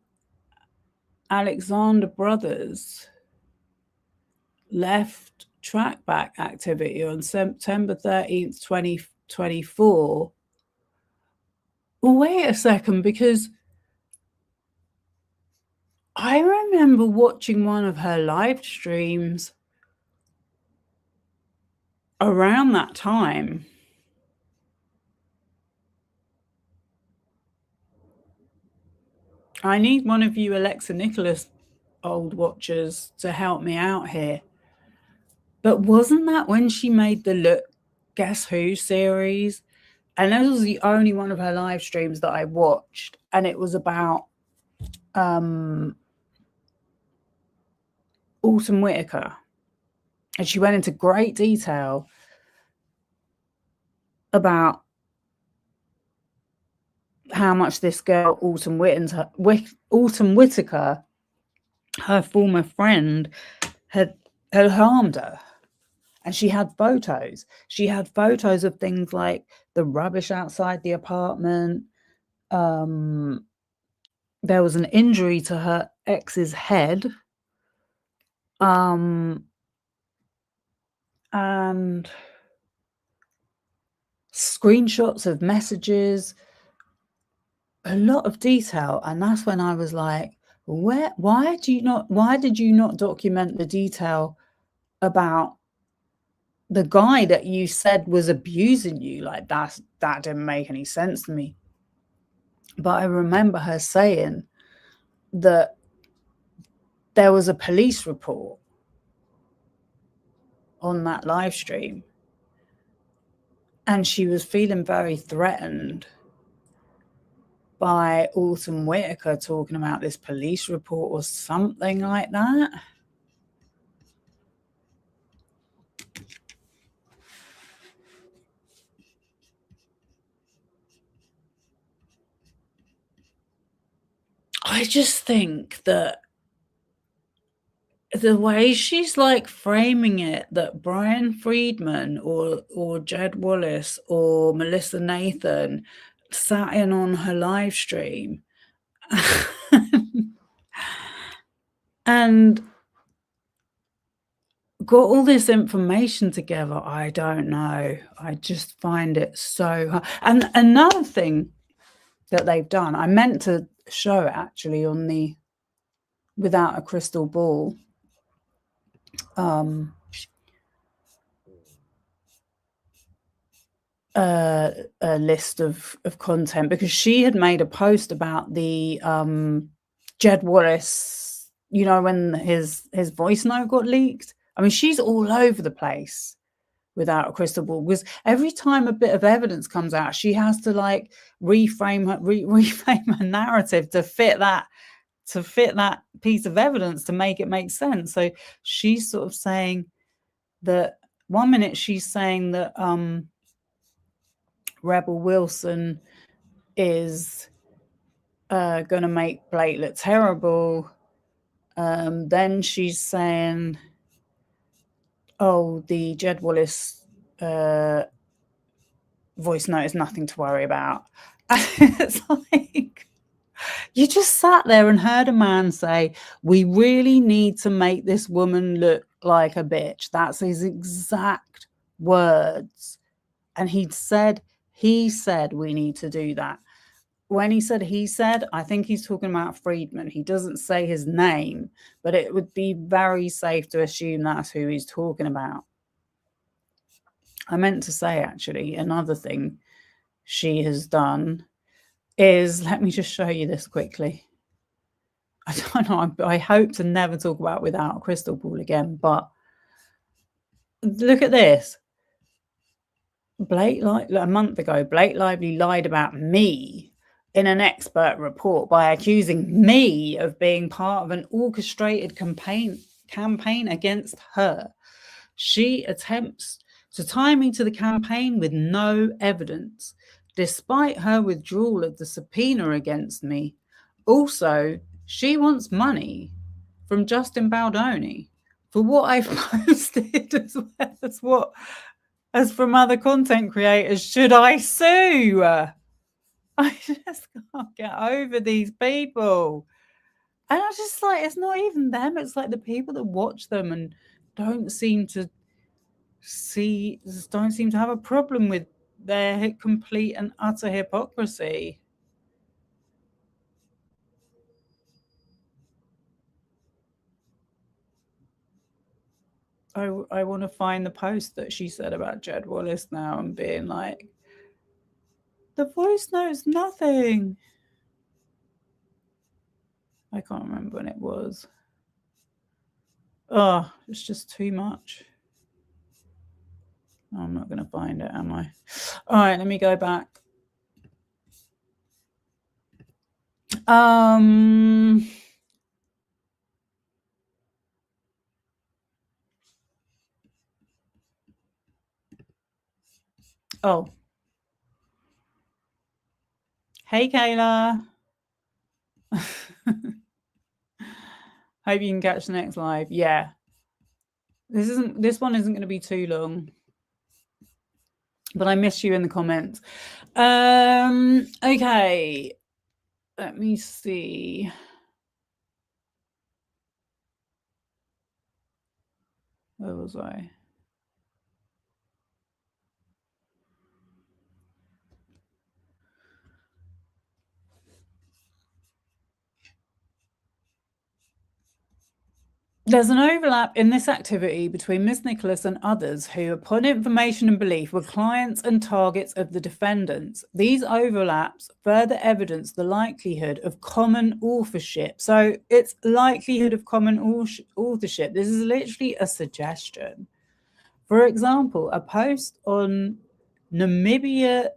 Alexander Brothers left trackback activity on September 13th, 2024. Well, wait a second, because I remember watching one of her live streams around that time. I need one of you Alexa Nikolas old watchers to help me out here. But wasn't that when she made the Look Guess Who series? And this was the only one of her live streams that I watched. And it was about Autumn Whitaker. And she went into great detail about how much this girl, Autumn Whitaker, her former friend, had harmed her. And she had photos. She had photos of things like the rubbish outside the apartment. There was an injury to her ex's head. And screenshots of messages, a lot of detail. And that's when I was like, why did you not document the detail about the guy that you said was abusing you? Like that didn't make any sense to me. But I remember her saying that there was a police report on that live stream, and she was feeling very threatened by Autumn Whitaker talking about this police report or something like that. I just think that the way she's like framing it, that Brian Friedman or Jed Wallace or Melissa Nathan sat in on her live stream and got all this information together. I don't know. I just find it so hard. And another thing that they've done, I meant to show it actually on the Without a Crystal Ball a list of content, because she had made a post about the Jed Wallace, you know, when his voice note got leaked. I mean, she's all over the place Without a Crystal Ball, because every time a bit of evidence comes out, she has to like reframe her narrative to fit that piece of evidence, to make it make sense. So she's sort of saying that one minute she's saying that Rebel Wilson is going to make Blake look terrible. Then she's saying, oh, the Jed Wallace voice note is nothing to worry about. It's like, you just sat there and heard a man say, we really need to make this woman look like a bitch. That's his exact words. And he said we need to do that. When he said, I think he's talking about Friedman. He doesn't say his name, but it would be very safe to assume that's who he's talking about. I meant to say, actually, another thing she has done is, let me just show you this quickly. I don't know, I hope to never talk about Without a Crystal Ball again, but look at this. A month ago, Blake Lively lied about me in an expert report by accusing me of being part of an orchestrated campaign against her. She attempts to tie me to the campaign with no evidence, despite her withdrawal of the subpoena against me. Also, she wants money from Justin Baldoni for what I've posted, as well as from other content creators. Should I sue? I just can't get over these people. And I just like, it's not even them. It's like the people that watch them and don't seem to have a problem with their complete and utter hypocrisy. I want to find the post that she said about Jed Wallace now and being like, the voice knows nothing. I can't remember when it was. Oh, it's just too much. Oh, I'm not going to find it, am I? All right, let me go back. Oh. Hey, Kayla. Hope you can catch the next live. Yeah. This one isn't going to be too long. But I miss you in the comments. Okay. Let me see. Where was I? There's an overlap in this activity between Miss Nikolas and others who, upon information and belief, were clients and targets of the defendants. These overlaps further evidence the likelihood of common authorship. So it's likelihood of common authorship. This is literally a suggestion. For example, a post on Namibia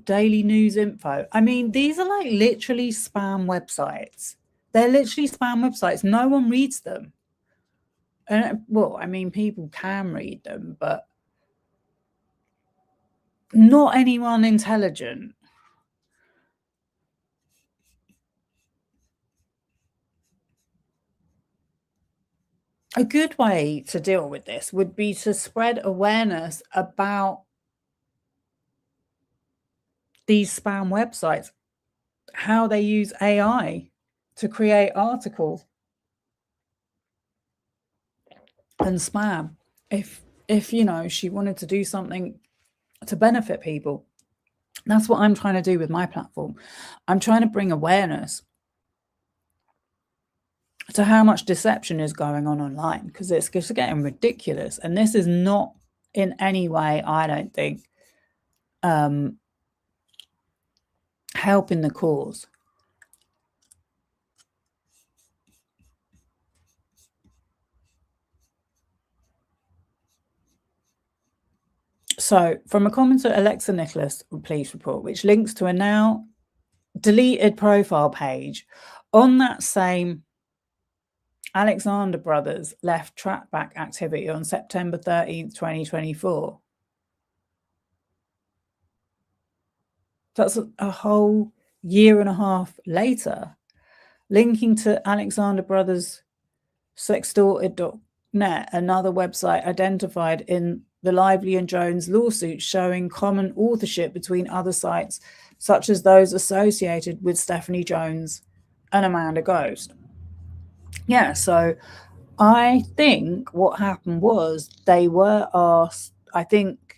Daily News Info. I mean, these are like literally spam websites. They're literally spam websites. No one reads them. And well, I mean, people can read them, but not anyone intelligent. A good way to deal with this would be to spread awareness about these spam websites, how they use AI to create articles and spam. If you know, she wanted to do something to benefit people. That's what I'm trying to do with my platform. I'm trying to bring awareness to how much deception is going on online, because it's just getting ridiculous. And this is not in any way, I don't think, helping the cause. So, from a commenter, Alexa Nikolas police report, which links to a now deleted profile page on that same Alexander Brothers left trackback activity on September 13th, 2024. That's a whole year and a half later, linking to Alexander Brothers Sextorted.net, another website identified in the Lively and Jones lawsuit, showing common authorship between other sites, such as those associated with Stephanie Jones and Amanda Ghost. Yeah, so I think what happened was they were asked, I think,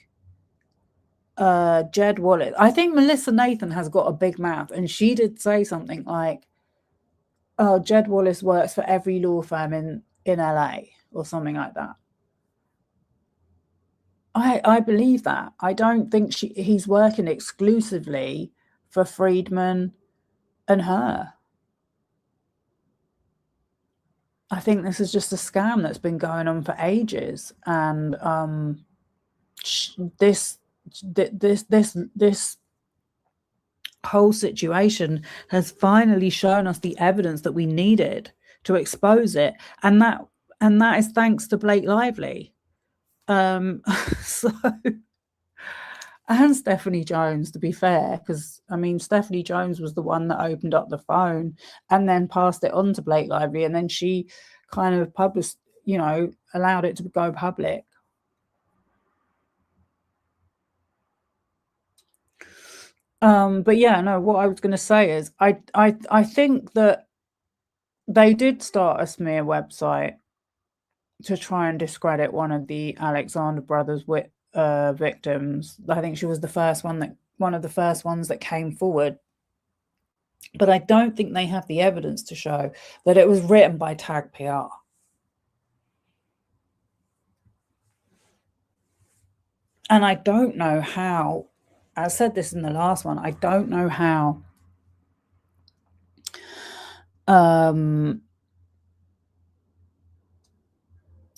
Jed Wallace, I think Melissa Nathan has got a big mouth, and she did say something like, oh, Jed Wallace works for every law firm in LA or something like that. I believe that. I don't think he's working exclusively for Friedman and her. I think this is just a scam that's been going on for ages, and this whole situation has finally shown us the evidence that we needed to expose it, and that is thanks to Blake Lively. So, and Stephanie Jones, to be fair, because I mean, Stephanie Jones was the one that opened up the phone and then passed it on to Blake Lively, and then she kind of published, you know, allowed it to go public. But yeah, no, what I was going to say is I think that they did start a smear website to try and discredit one of the Alexander Brothers victims. I think she was one of the first ones that came forward. But I don't think they have the evidence to show that it was written by Tag PR. And I don't know how, I said this in the last one, I don't know how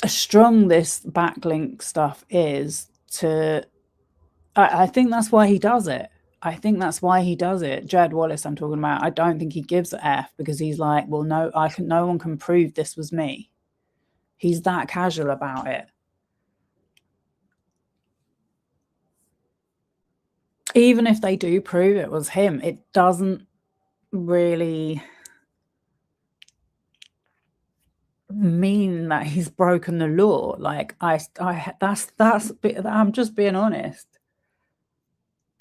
strong this backlink stuff is to, I think that's why he does it. I think that's why he does it. Jed Wallace, I'm talking about. I don't think he gives a F, because he's like, well, no one can prove this was me. He's that casual about it. Even if they do prove it was him, it doesn't really mean that he's broken the law. Like I'm just being honest.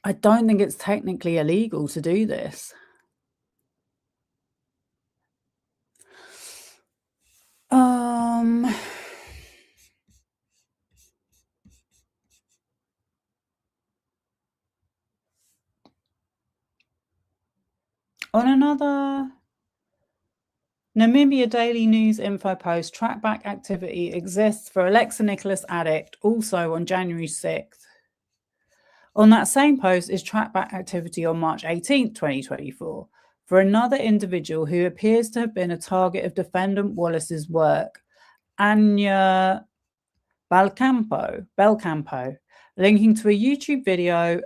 I don't think it's technically illegal to do this. On another Namibia Daily News info post, trackback activity exists for Alexa Nikolas addict, also on January 6th. On that same post is trackback activity on March 18th, 2024, for another individual who appears to have been a target of defendant Wallace's work, Anya Belcampo, linking to a YouTube video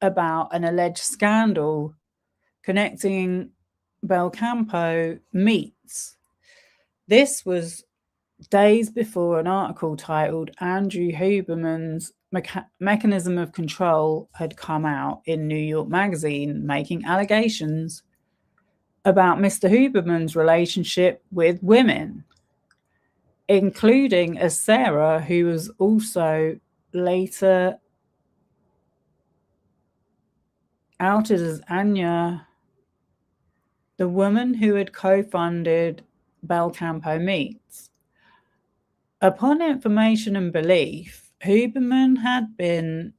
about an alleged scandal connecting Belcampo meets. This was days before an article titled Andrew Huberman's Mechanism of Control had come out in New York Magazine, making allegations about Mr. Huberman's relationship with women, including a Sarah, who was also later outed as Anya, the woman who had co-funded Belcampo Meets. Upon information and belief, Huberman had been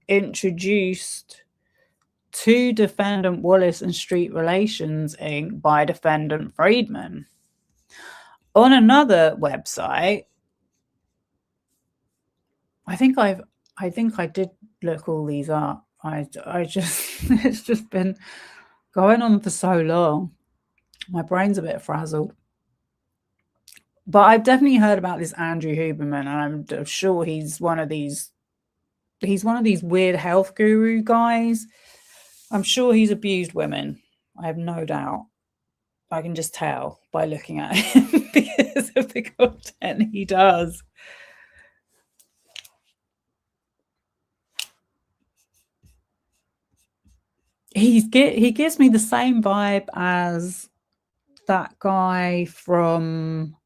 introduced to defendant Wallace and Street Relations Inc. by defendant Friedman. On another website, I think I did look all these up. I just it's just been going on for so long. My brain's a bit frazzled. But I've definitely heard about this Andrew Huberman, and I'm sure he's one of these weird health guru guys. I'm sure he's abused women. I have no doubt. I can just tell by looking at him because of the content he does. He gives me the same vibe as that guy from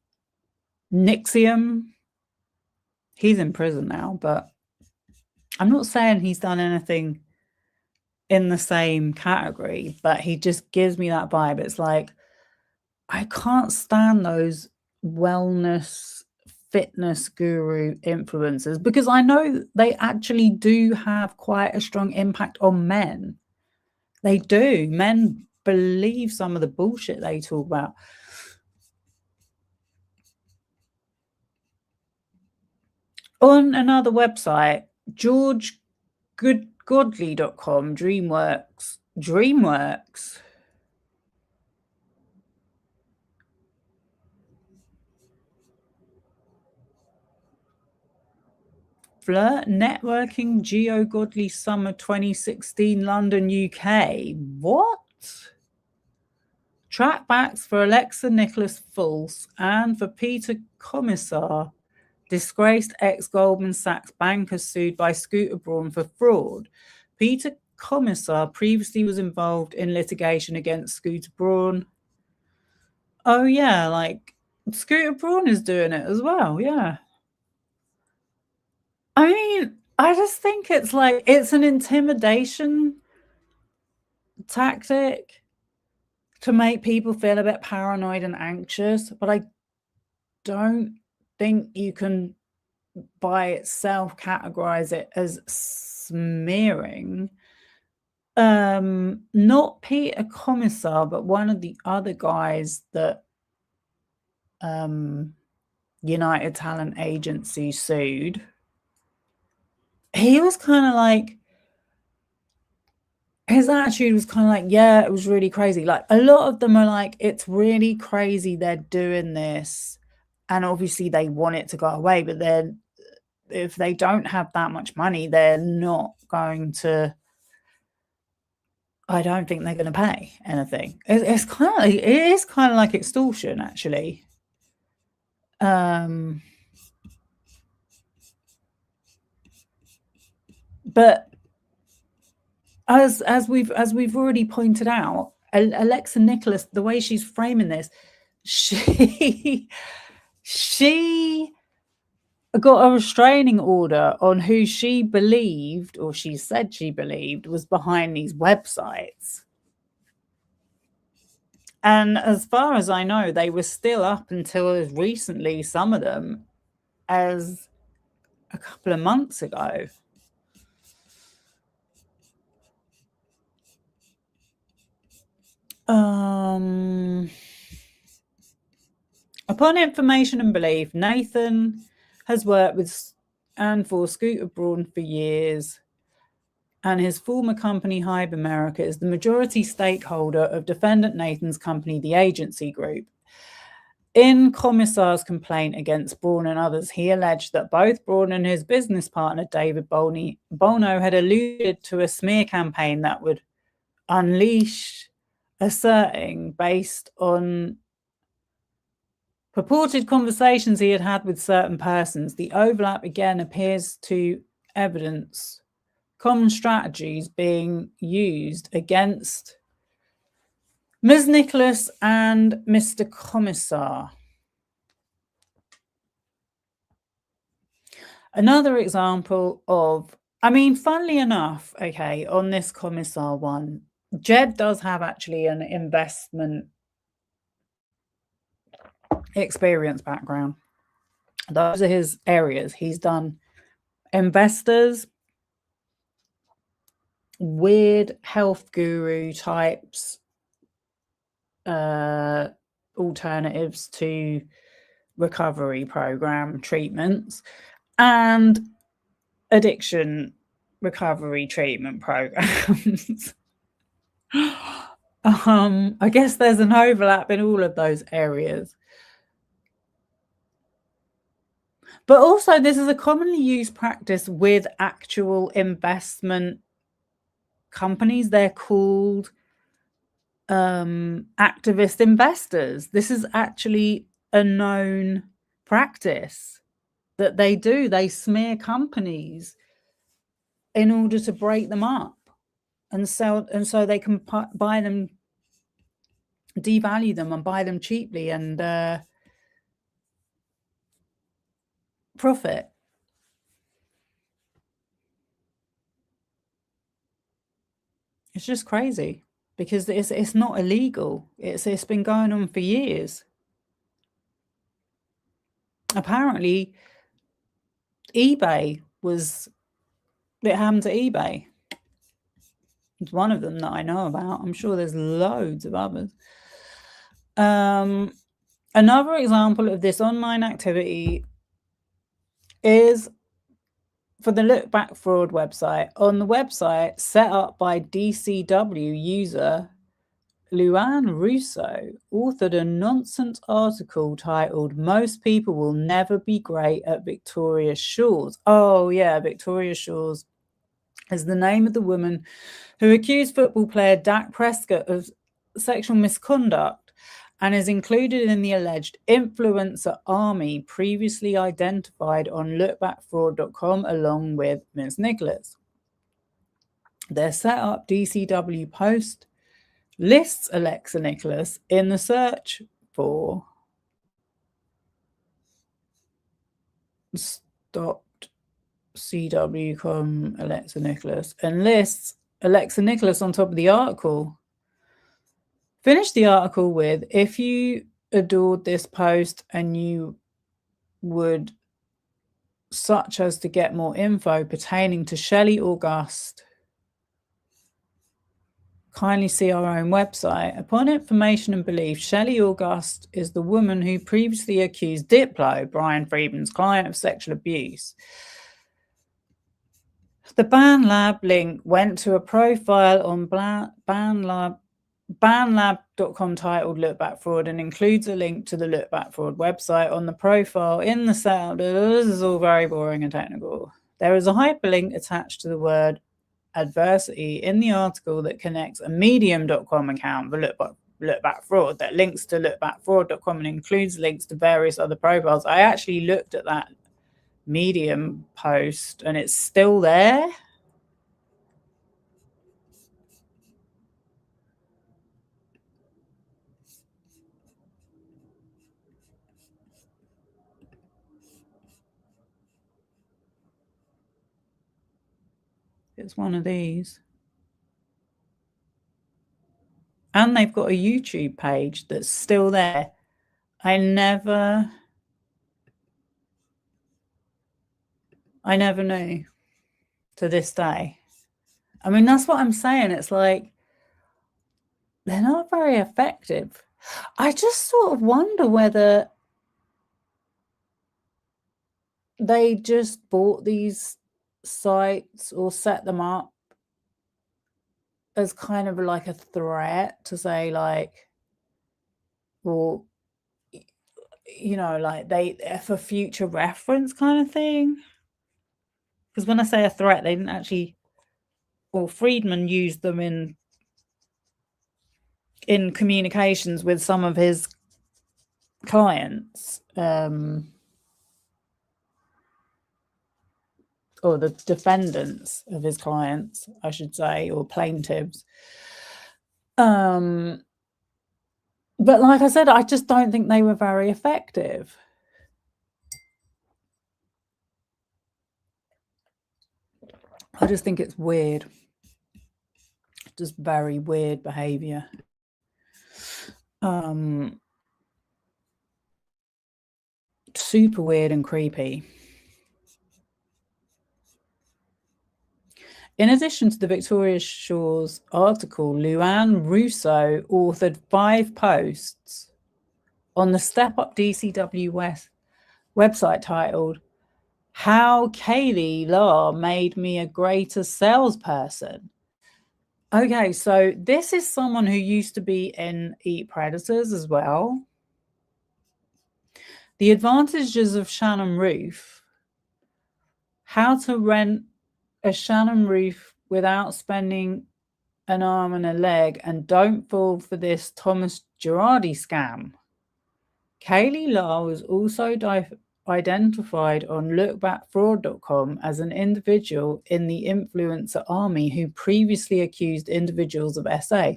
Nixium. He's in prison now, but I'm not saying he's done anything in the same category, but he just gives me that vibe. It's like, I can't stand those wellness fitness guru influencers, because I know they actually do have quite a strong impact on men. They do. Men believe some of the bullshit they talk about. On another website, GeorgeGodley.com, DreamWorks. Flirt Networking Geo Godly Summer 2016 London, UK. What? Trackbacks for Alexa Nikolas false and for Peter Commissar, disgraced ex-Goldman Sachs banker sued by Scooter Braun for fraud. Peter Commissar previously was involved in litigation against Scooter Braun. Oh yeah, like Scooter Braun is doing it as well, yeah. I mean, I just think it's like, it's an intimidation tactic to make people feel a bit paranoid and anxious, but I don't think you can by itself categorize it as smearing. Not Peter Commissar, but one of the other guys that United Talent Agency sued. He was kind of like, his attitude was kind of like, yeah, it was really crazy. Like, a lot of them are like, it's really crazy they're doing this, and obviously they want it to go away, but then if they don't have that much money, they're not going to, I don't think they're going to pay anything. It is kind of like extortion, actually. But as we've already pointed out, Alexa Nikolas, the way she's framing this, she got a restraining order on who she believed, or she said she believed, was behind these websites. And as far as I know, they were still up until as recently, some of them, as a couple of months ago. Upon information and belief, Nathan has worked with and for Scooter Braun for years, and his former company, Hybe America, is the majority stakeholder of defendant Nathan's company, the Agency Group. In Commissar's complaint against Braun and others, he alleged that both Braun and his business partner, David Bono, had alluded to a smear campaign that would unleash asserting based on purported conversations he had had with certain persons. The overlap again appears to evidence common strategies being used against Ms. Nikolas and Mr. Commissar. Another example of, funnily enough, okay, on this Commissar one, Jed does have actually an investment experience background. Those are his areas. He's done investors, weird health guru types, alternatives to recovery program treatments, and addiction recovery treatment programs. I guess there's an overlap in all of those areas. But also, this is a commonly used practice with actual investment companies. They're called activist investors. This is actually a known practice that they do. They smear companies in order to break them up and sell, and so they can buy them, devalue them, and buy them cheaply and profit. It's just crazy because it's not illegal. It's been going on for years. Apparently, eBay it happened to eBay. It's one of them that I know about. I'm sure there's loads of others. Another example of this online activity is for the Look Back Fraud website. On the website set up by DCW user Luann Russo authored a nonsense article titled "Most People Will Never Be Great at Victoria Shores." Oh yeah, Victoria Shores is the name of the woman who accused football player Dak Prescott of sexual misconduct and is included in the alleged influencer army previously identified on lookbackfraud.com along with Ms. Nikolas. Their setup DCW post lists Alexa Nikolas in the search for stopped CW.com Alexa Nikolas and lists Alexa Nikolas on top of the article. Finish the article with, "If you adored this post and you would such as to get more info pertaining to Shelley August, kindly see our own website. Upon information and belief, Shelley August is the woman who previously accused Diplo, Brian Friedman's client, of sexual abuse. The BandLab link went to a profile on BandLab.com titled Look Back Fraud and includes a link to the Look Back Fraud website on the profile in the setup." This is all very boring and technical. "There is a hyperlink attached to the word adversity in the article that connects a medium.com account for Look Back Fraud that links to lookbackfraud.com and includes links to various other profiles." I actually looked at that Medium post and it's still there. It's one of these. And they've got a YouTube page that's still there. I never knew to this day. I mean, that's what I'm saying. It's like, they're not very effective. I just sort of wonder whether they just bought these sites or set them up as kind of like a threat to say, like, well, you know, like they for future reference kind of thing. Because when I say a threat, they didn't actually. Well, Friedman used them in communications with some of his clients, or the defendants of his clients, I should say, or plaintiffs. But like I said, I just don't think they were very effective. I just think it's weird. Just very weird behavior. Super weird and creepy. In addition to the Victoria Shores article, Luann Russo authored 5 posts on the Step Up DCW West website titled "How Kaylee Law Made Me a Greater Salesperson." Okay, so this is someone who used to be in Eat Predators as well. The advantages of Shannon Roof. How to rent a Shannon Roof without spending an arm and a leg, and don't fall for this Thomas Girardi scam. Kaylee Law was also identified on lookbackfraud.com as an individual in the influencer army who previously accused individuals of SA.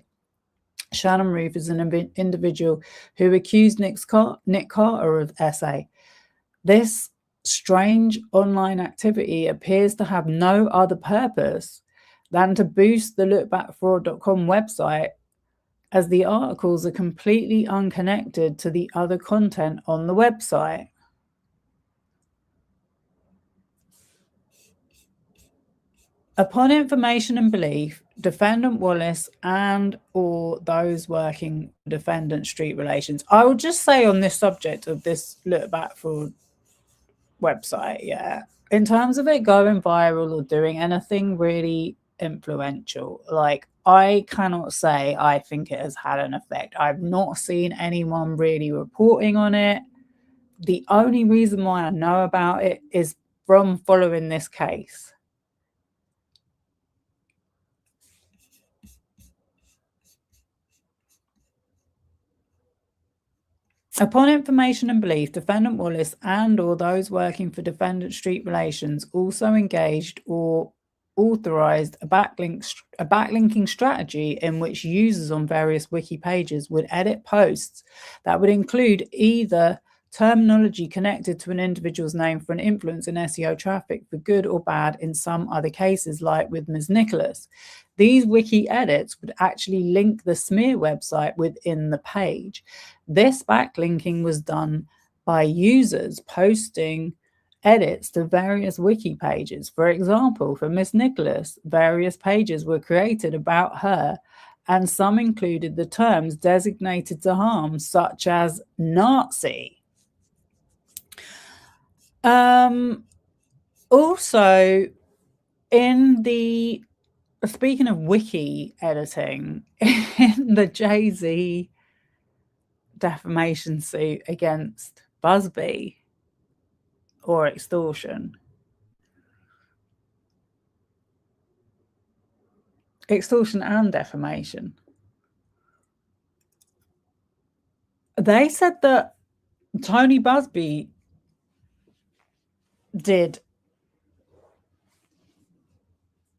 Shannon Roof is an individual who accused Nick Carter of SA. This strange online activity appears to have no other purpose than to boost the lookbackfraud.com website, as the articles are completely unconnected to the other content on the website. Upon information and belief, Defendant Wallace and or those working Defendant Street Relations. I will just say on this subject of this Look Back Fraud website, yeah, in terms of it going viral or doing anything really influential, like, I cannot say I think it has had an effect. I've not seen anyone really reporting on it. The only reason why I know about it is from following this case. Upon information and belief, Defendant Wallace and or those working for Defendant Street Relations also engaged or authorized a backlinking strategy in which users on various wiki pages would edit posts that would include either terminology connected to an individual's name for an influence in SEO traffic for good or bad in some other cases, like with Ms. Nikolas. These wiki edits would actually link the smear website within the page. This backlinking was done by users posting edits to various wiki pages. For example, for Miss Nikolas, various pages were created about her, and some included the terms designated to harm, such as Nazi. Also, speaking of wiki editing, in the Jay-Z defamation suit against Busby or extortion and defamation, they said that Tony Busby did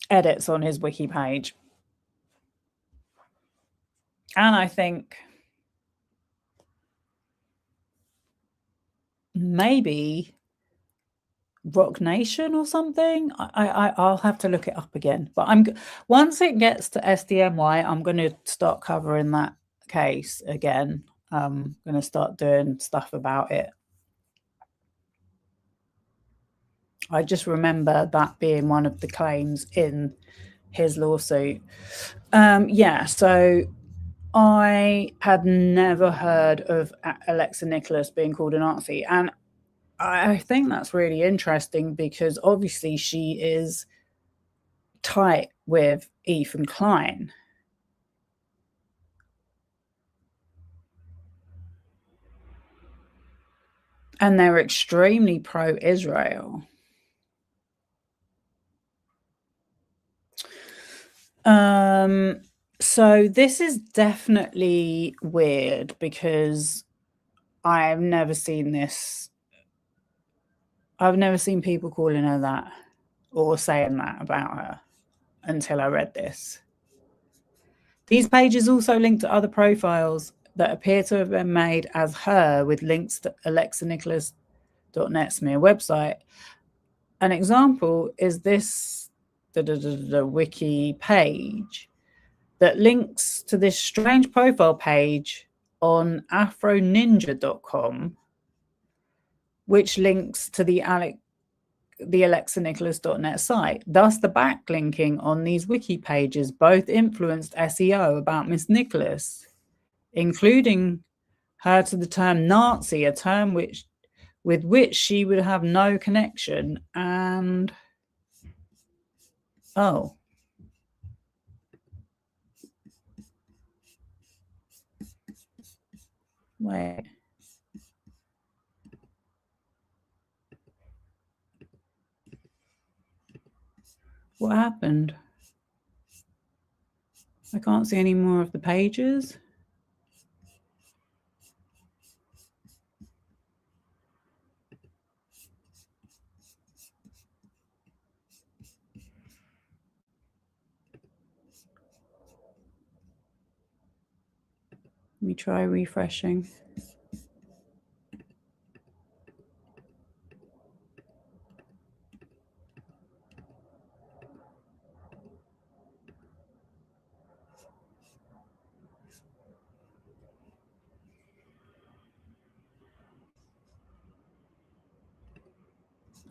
edits on his wiki page. And I think maybe Rock Nation or something. I'll have to look it up again. But once it gets to SDNY, I'm going to start covering that case again. I'm going to start doing stuff about it. I just remember that being one of the claims in his lawsuit. Yeah, so I had never heard of Alexa Nikolas being called a Nazi. And I think that's really interesting because obviously she is tight with Ethan Klein. And they're extremely pro-Israel. So this is definitely weird because I've never seen this. I've never seen people calling her that or saying that about her until I read this. These pages also link to other profiles that appear to have been made as her with links to alexanicholas.net smear website. An example is this wiki page that links to this strange profile page on afroninja.com, which links to the alexanicholas.net site. Thus, the backlinking on these wiki pages both influenced SEO about Miss Nikolas, including her to the term Nazi, a term with which she would have no connection. And oh, wait, what happened? I can't see any more of the pages. Let me try refreshing.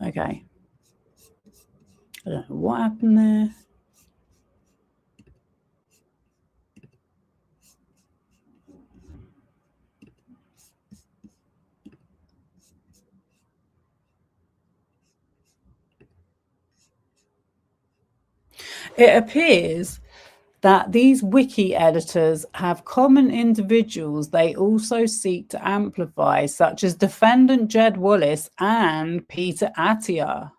Okay. I don't know what happened there. It appears that these wiki editors have common individuals they also seek to amplify, such as defendant Jed Wallace and Peter Attia.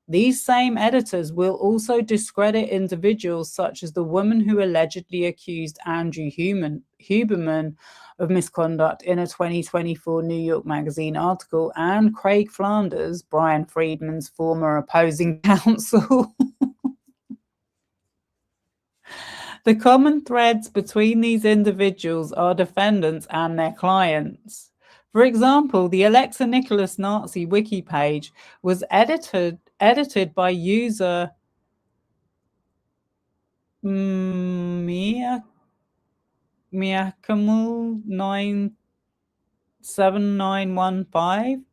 These same editors will also discredit individuals such as the woman who allegedly accused Andrew Huberman of misconduct in a 2024 New York Magazine article, and Craig Flanders, Brian Friedman's former opposing counsel. The common threads between these individuals are defendants and their clients. For example, the Alexa Nikolas Nazi wiki page was edited by user Miakamul97915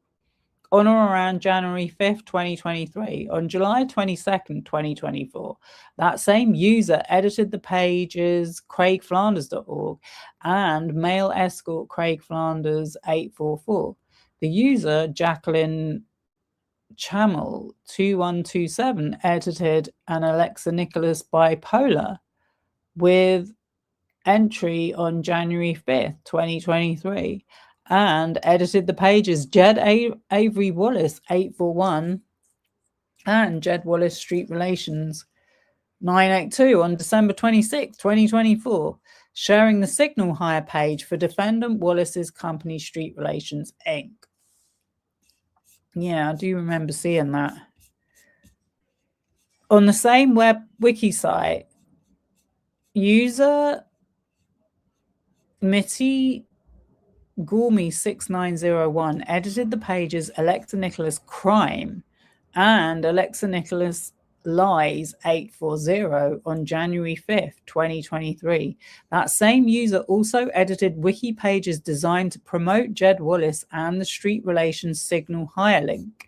on or around January 5th, 2023. On July 22nd, 2024, that same user edited the pages craigflanders.org and male escort Craig Flanders 844. The user Jacqueline Chamel 2127 edited an Alexa Nikolas bipolar with entry on January 5th, 2023, and edited the pages Jed Avery Wallace 841 and Jed Wallace Street Relations 982 on December 26, 2024, sharing the signal hire page for defendant Wallace's company Street Relations Inc. Yeah, I do remember seeing that. On the same wiki site, user Mitty Gormy 6901 edited the pages Alexa Nikolas Crime and Alexa Nikolas Lies 840 on January 5th, 2023. That same user also edited wiki pages designed to promote Jed Wallace and the Street Relations Signal Hire link.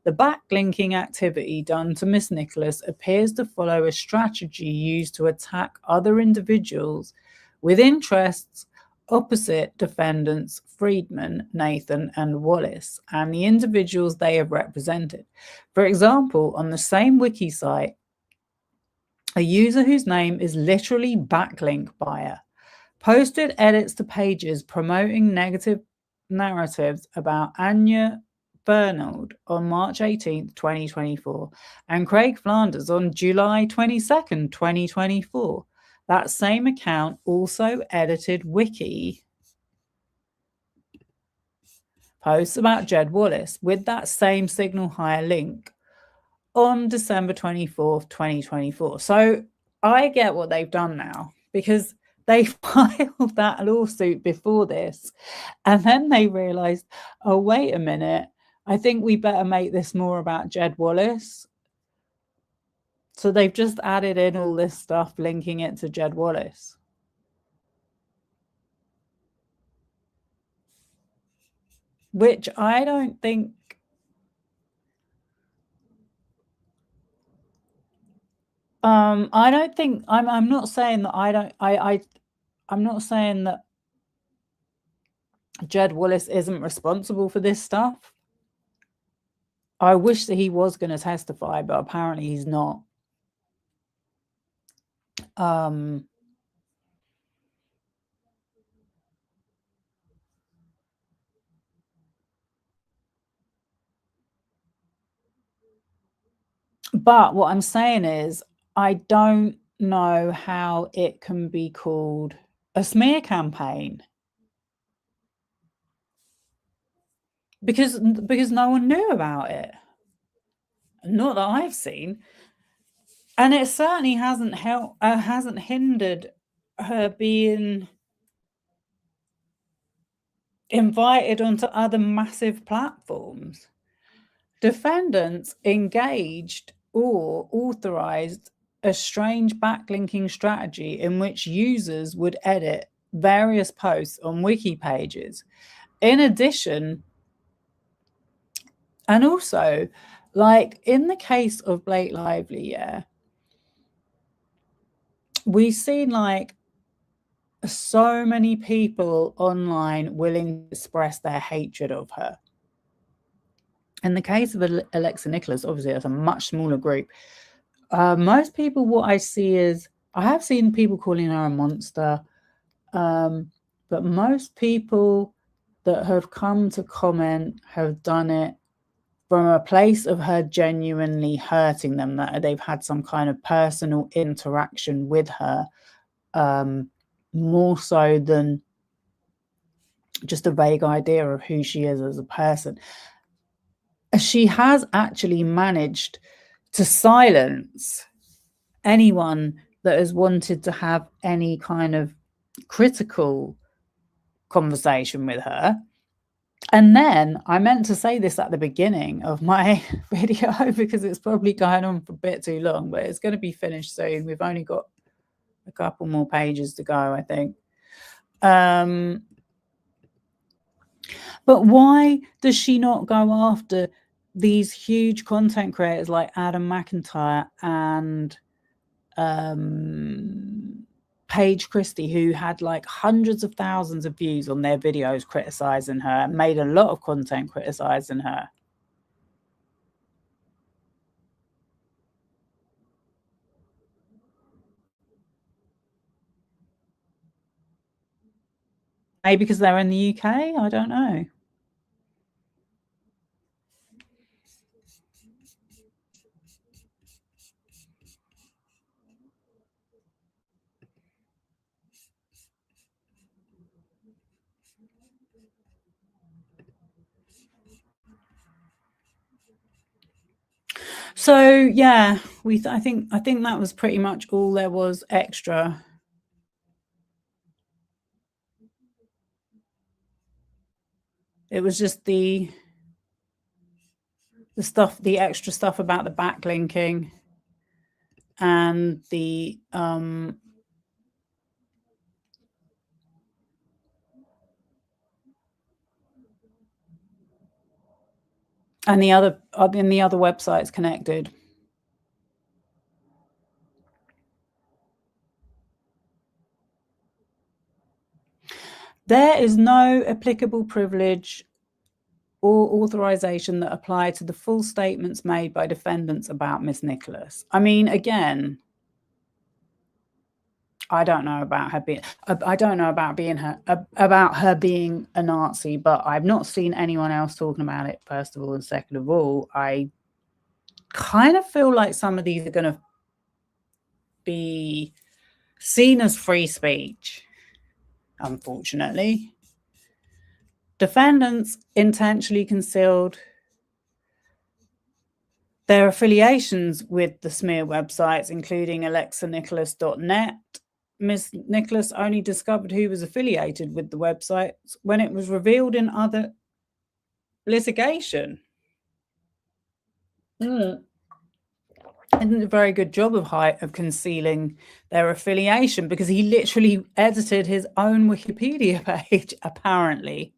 The backlinking activity done to Miss Nikolas appears to follow a strategy used to attack other individuals with interests opposite defendants Friedman, Nathan, and Wallace, and the individuals they have represented. For example, on the same wiki site, a user whose name is literally backlink buyer posted edits to pages promoting negative narratives about Anya Bernald on March 18th, 2024, and Craig Flanders on July 22nd, 2024. That same account also edited wiki posts about Jed Wallace with that same signal hire link on December 24th, 2024. So I get what they've done now, because they filed that lawsuit before this, and then they realized, oh, wait a minute, I think we better make this more about Jed Wallace. So they've just added in all this stuff linking it to Jed Wallace. Which I don't think... I don't think... I'm not saying that I'm not saying that Jed Wallace isn't responsible for this stuff. I wish that he was going to testify, but apparently he's not. But what I'm saying is, I don't know how it can be called a smear campaign, because no one knew about it, not that I've seen, and it certainly hasn't hindered her being invited onto other massive platforms. Defendants engaged or authorized a strange backlinking strategy in which users would edit various posts on wiki pages. In addition, and also, like in the case of Blake Lively, yeah, we've seen like so many people online willing to express their hatred of her. In the case of Alexa Nikolas, obviously that's a much smaller group. Most people, what I see is, I have seen people calling her a monster, but most people that have come to comment have done it from a place of her genuinely hurting them, that they've had some kind of personal interaction with her, more so than just a vague idea of who she is as a person. She has actually managed to silence anyone that has wanted to have any kind of critical conversation with her. And then I meant to say this at the beginning of my video, because it's probably going on for a bit too long, but it's going to be finished soon. We've only got a couple more pages to go, I think. But why does she not go after these huge content creators like Adam McIntyre and Paige Christie, who had like hundreds of thousands of views on their videos criticizing her, made a lot of content criticizing her? Maybe because they're in the UK, I don't know. So yeah, I think that was pretty much all there was extra. It was just the extra stuff about the backlinking and the and the other websites connected. There is no applicable privilege or authorization that apply to the full statements made by defendants about Miss Nikolas. I mean, again, I don't know about her being. I don't know about her being a Nazi, but I've not seen anyone else talking about it. First of all, and second of all, I kind of feel like some of these are going to be seen as free speech. Unfortunately, defendants intentionally concealed their affiliations with the smear websites, including alexanikolas.net. Ms. Nikolas only discovered who was affiliated with the websites when it was revealed in other litigation. Did a very good job of concealing their affiliation, because he literally edited his own Wikipedia page, apparently.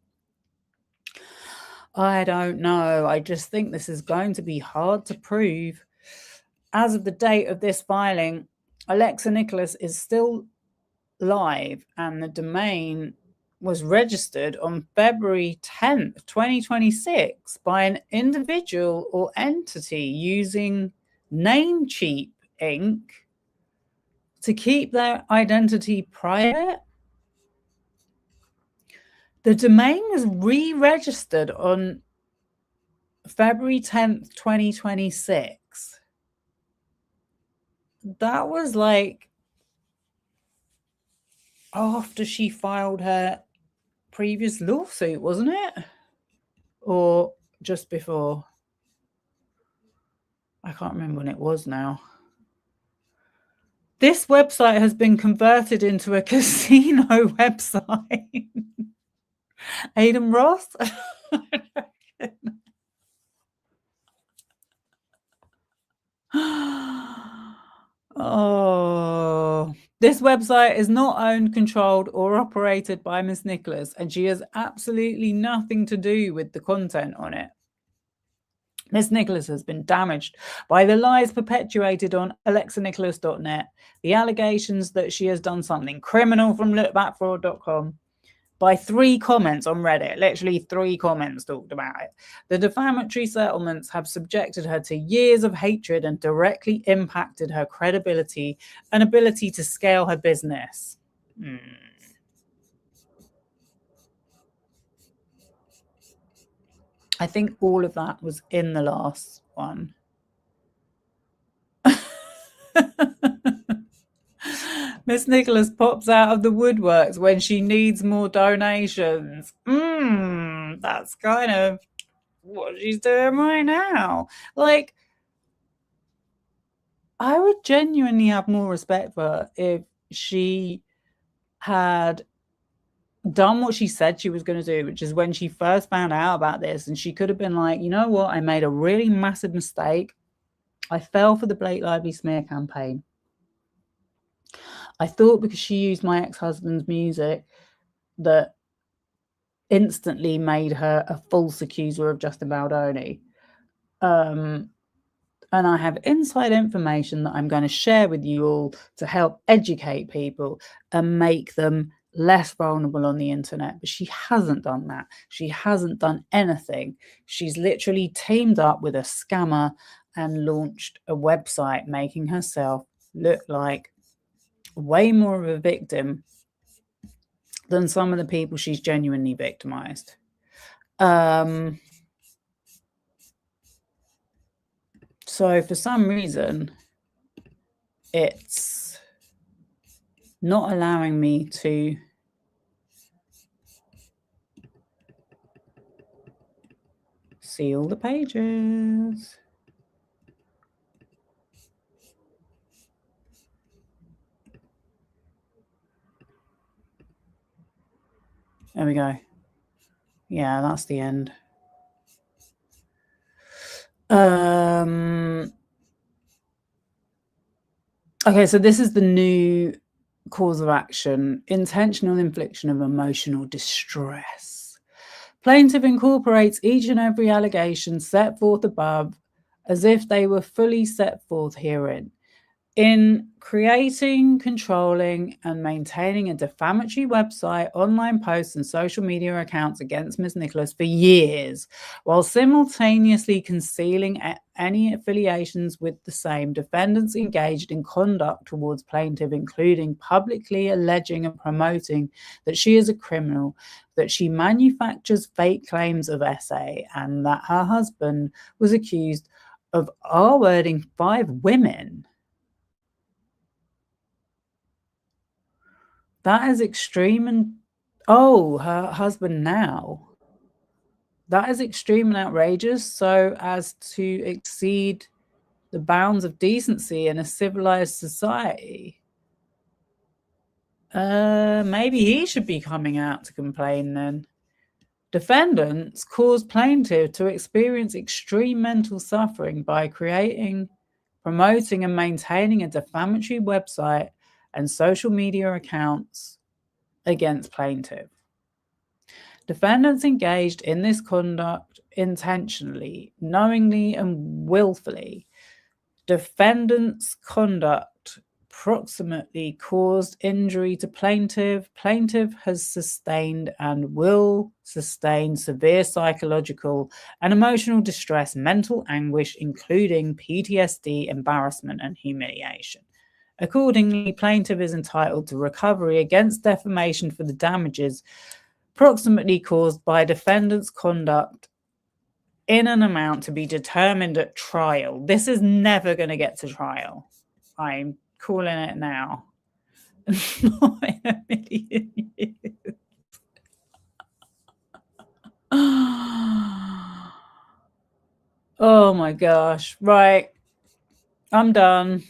I don't know. I just think this is going to be hard to prove. As of the date of this filing, Alexa Nikolas is still live, and the domain was registered on February 10th, 2026 by an individual or entity using Namecheap Inc. to keep their identity private. The domain was re-registered on February 10th, 2026. That was like after she filed her previous lawsuit, wasn't it? Or just before? I can't remember when it was now. This website has been converted into a casino website. Aidan Ross? Oh, this website is not owned, controlled, or operated by Miss Nikolas, and she has absolutely nothing to do with the content on it. Miss Nikolas has been damaged by the lies perpetuated on alexanikolas.net, the allegations that she has done something criminal from lookbackfraud.com, by 3 comments on Reddit. Literally 3 comments talked about it. The defamatory settlements have subjected her to years of hatred and directly impacted her credibility and ability to scale her business. I think all of that was in the last one. Miss Nikolas pops out of the woodworks when she needs more donations. That's kind of what she's doing right now. Like, I would genuinely have more respect for her if she had done what she said she was going to do, which is when she first found out about this, and she could have been like, you know what, I made a really massive mistake. I fell for the Blake Lively smear campaign. I thought because she used my ex-husband's music that instantly made her a false accuser of Justin Baldoni. And I have inside information that I'm going to share with you all to help educate people and make them less vulnerable on the internet. But she hasn't done that. She hasn't done anything. She's literally teamed up with a scammer and launched a website, making herself look like way more of a victim than some of the people she's genuinely victimized. So for some reason, it's not allowing me to see all the pages. There we go. Yeah, that's the end. Okay, so this is the new cause of action: intentional infliction of emotional distress. Plaintiff incorporates each and every allegation set forth above as if they were fully set forth herein. In creating, controlling, and maintaining a defamatory website, online posts, and social media accounts against Ms. Nikolas for years, while simultaneously concealing any affiliations with the same, defendants engaged in conduct towards plaintiff, including publicly alleging and promoting that she is a criminal, that she manufactures fake claims of SA, and that her husband was accused of R-wording 5 women. That is extreme. And her husband now. That is extreme and outrageous, so as to exceed the bounds of decency in a civilized society. Maybe he should be coming out to complain then. Defendants cause plaintiff to experience extreme mental suffering by creating, promoting, and maintaining a defamatory website and social media accounts against plaintiff. Defendants engaged in this conduct intentionally, knowingly, and willfully. Defendants' conduct proximately caused injury to plaintiff. Plaintiff has sustained and will sustain severe psychological and emotional distress, mental anguish, including PTSD, embarrassment, and humiliation. Accordingly, plaintiff is entitled to recovery against defamation for the damages proximately caused by defendant's conduct in an amount to be determined at trial. This is never going to get to trial. I'm calling it now. Not in a million years. Oh my gosh. Right. I'm done.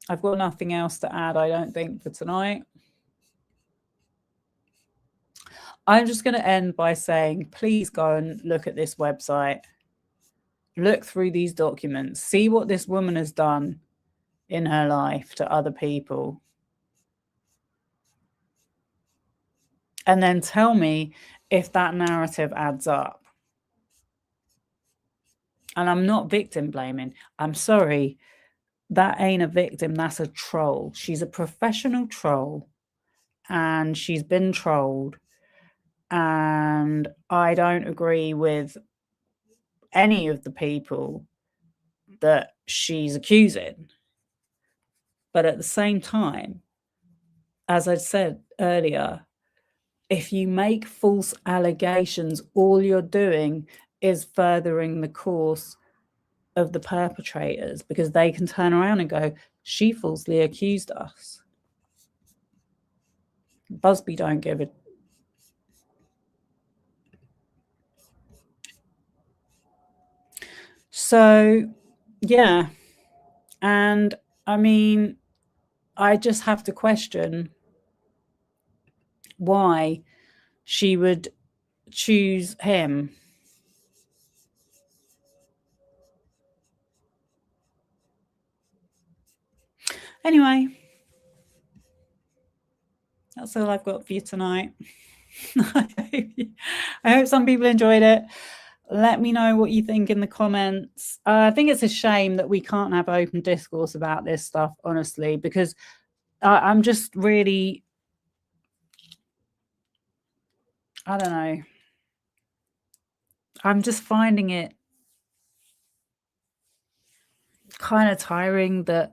I've got nothing else to add, I don't think, for tonight. I'm just going to end by saying, please go and look at this website. Look through these documents. See what this woman has done in her life to other people. And then tell me if that narrative adds up. And I'm not victim blaming. I'm sorry. That ain't a victim. That's a troll. She's a professional troll. And she's been trolled. And I don't agree with any of the people that she's accusing. But at the same time, as I said earlier, if you make false allegations, all you're doing is furthering the course of the perpetrators, because they can turn around and go, she falsely accused us. Busby don't give it. So, yeah. And I mean, I just have to question why she would choose him. Anyway, that's all I've got for you tonight. I hope some people enjoyed it. Let me know what you think in the comments. I think it's a shame that we can't have open discourse about this stuff, honestly, because I'm just really, I don't know. I'm just finding it kind of tiring that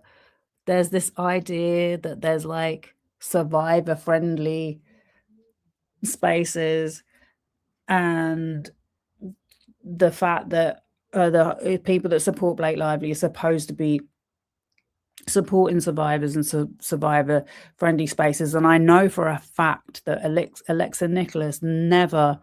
there's this idea that there's like survivor friendly spaces, and the fact that the people that support Blake Lively are supposed to be supporting survivors and survivor friendly spaces. And I know for a fact that Alexa Nikolas never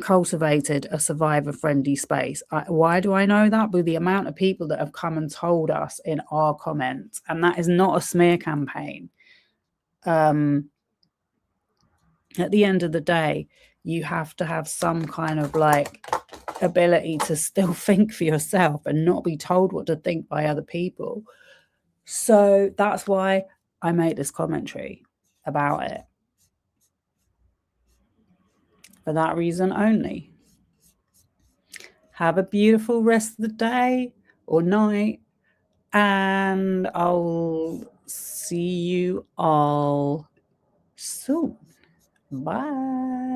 cultivated a survivor friendly space. Why do I know that? With the amount of people that have come and told us in our comments, and that is not a smear campaign. At the end of the day, you have to have some kind of like ability to still think for yourself and not be told what to think by other people. So that's why I made this commentary about it. For that reason only. Have a beautiful rest of the day. or night, and I'll see you all soon. Bye.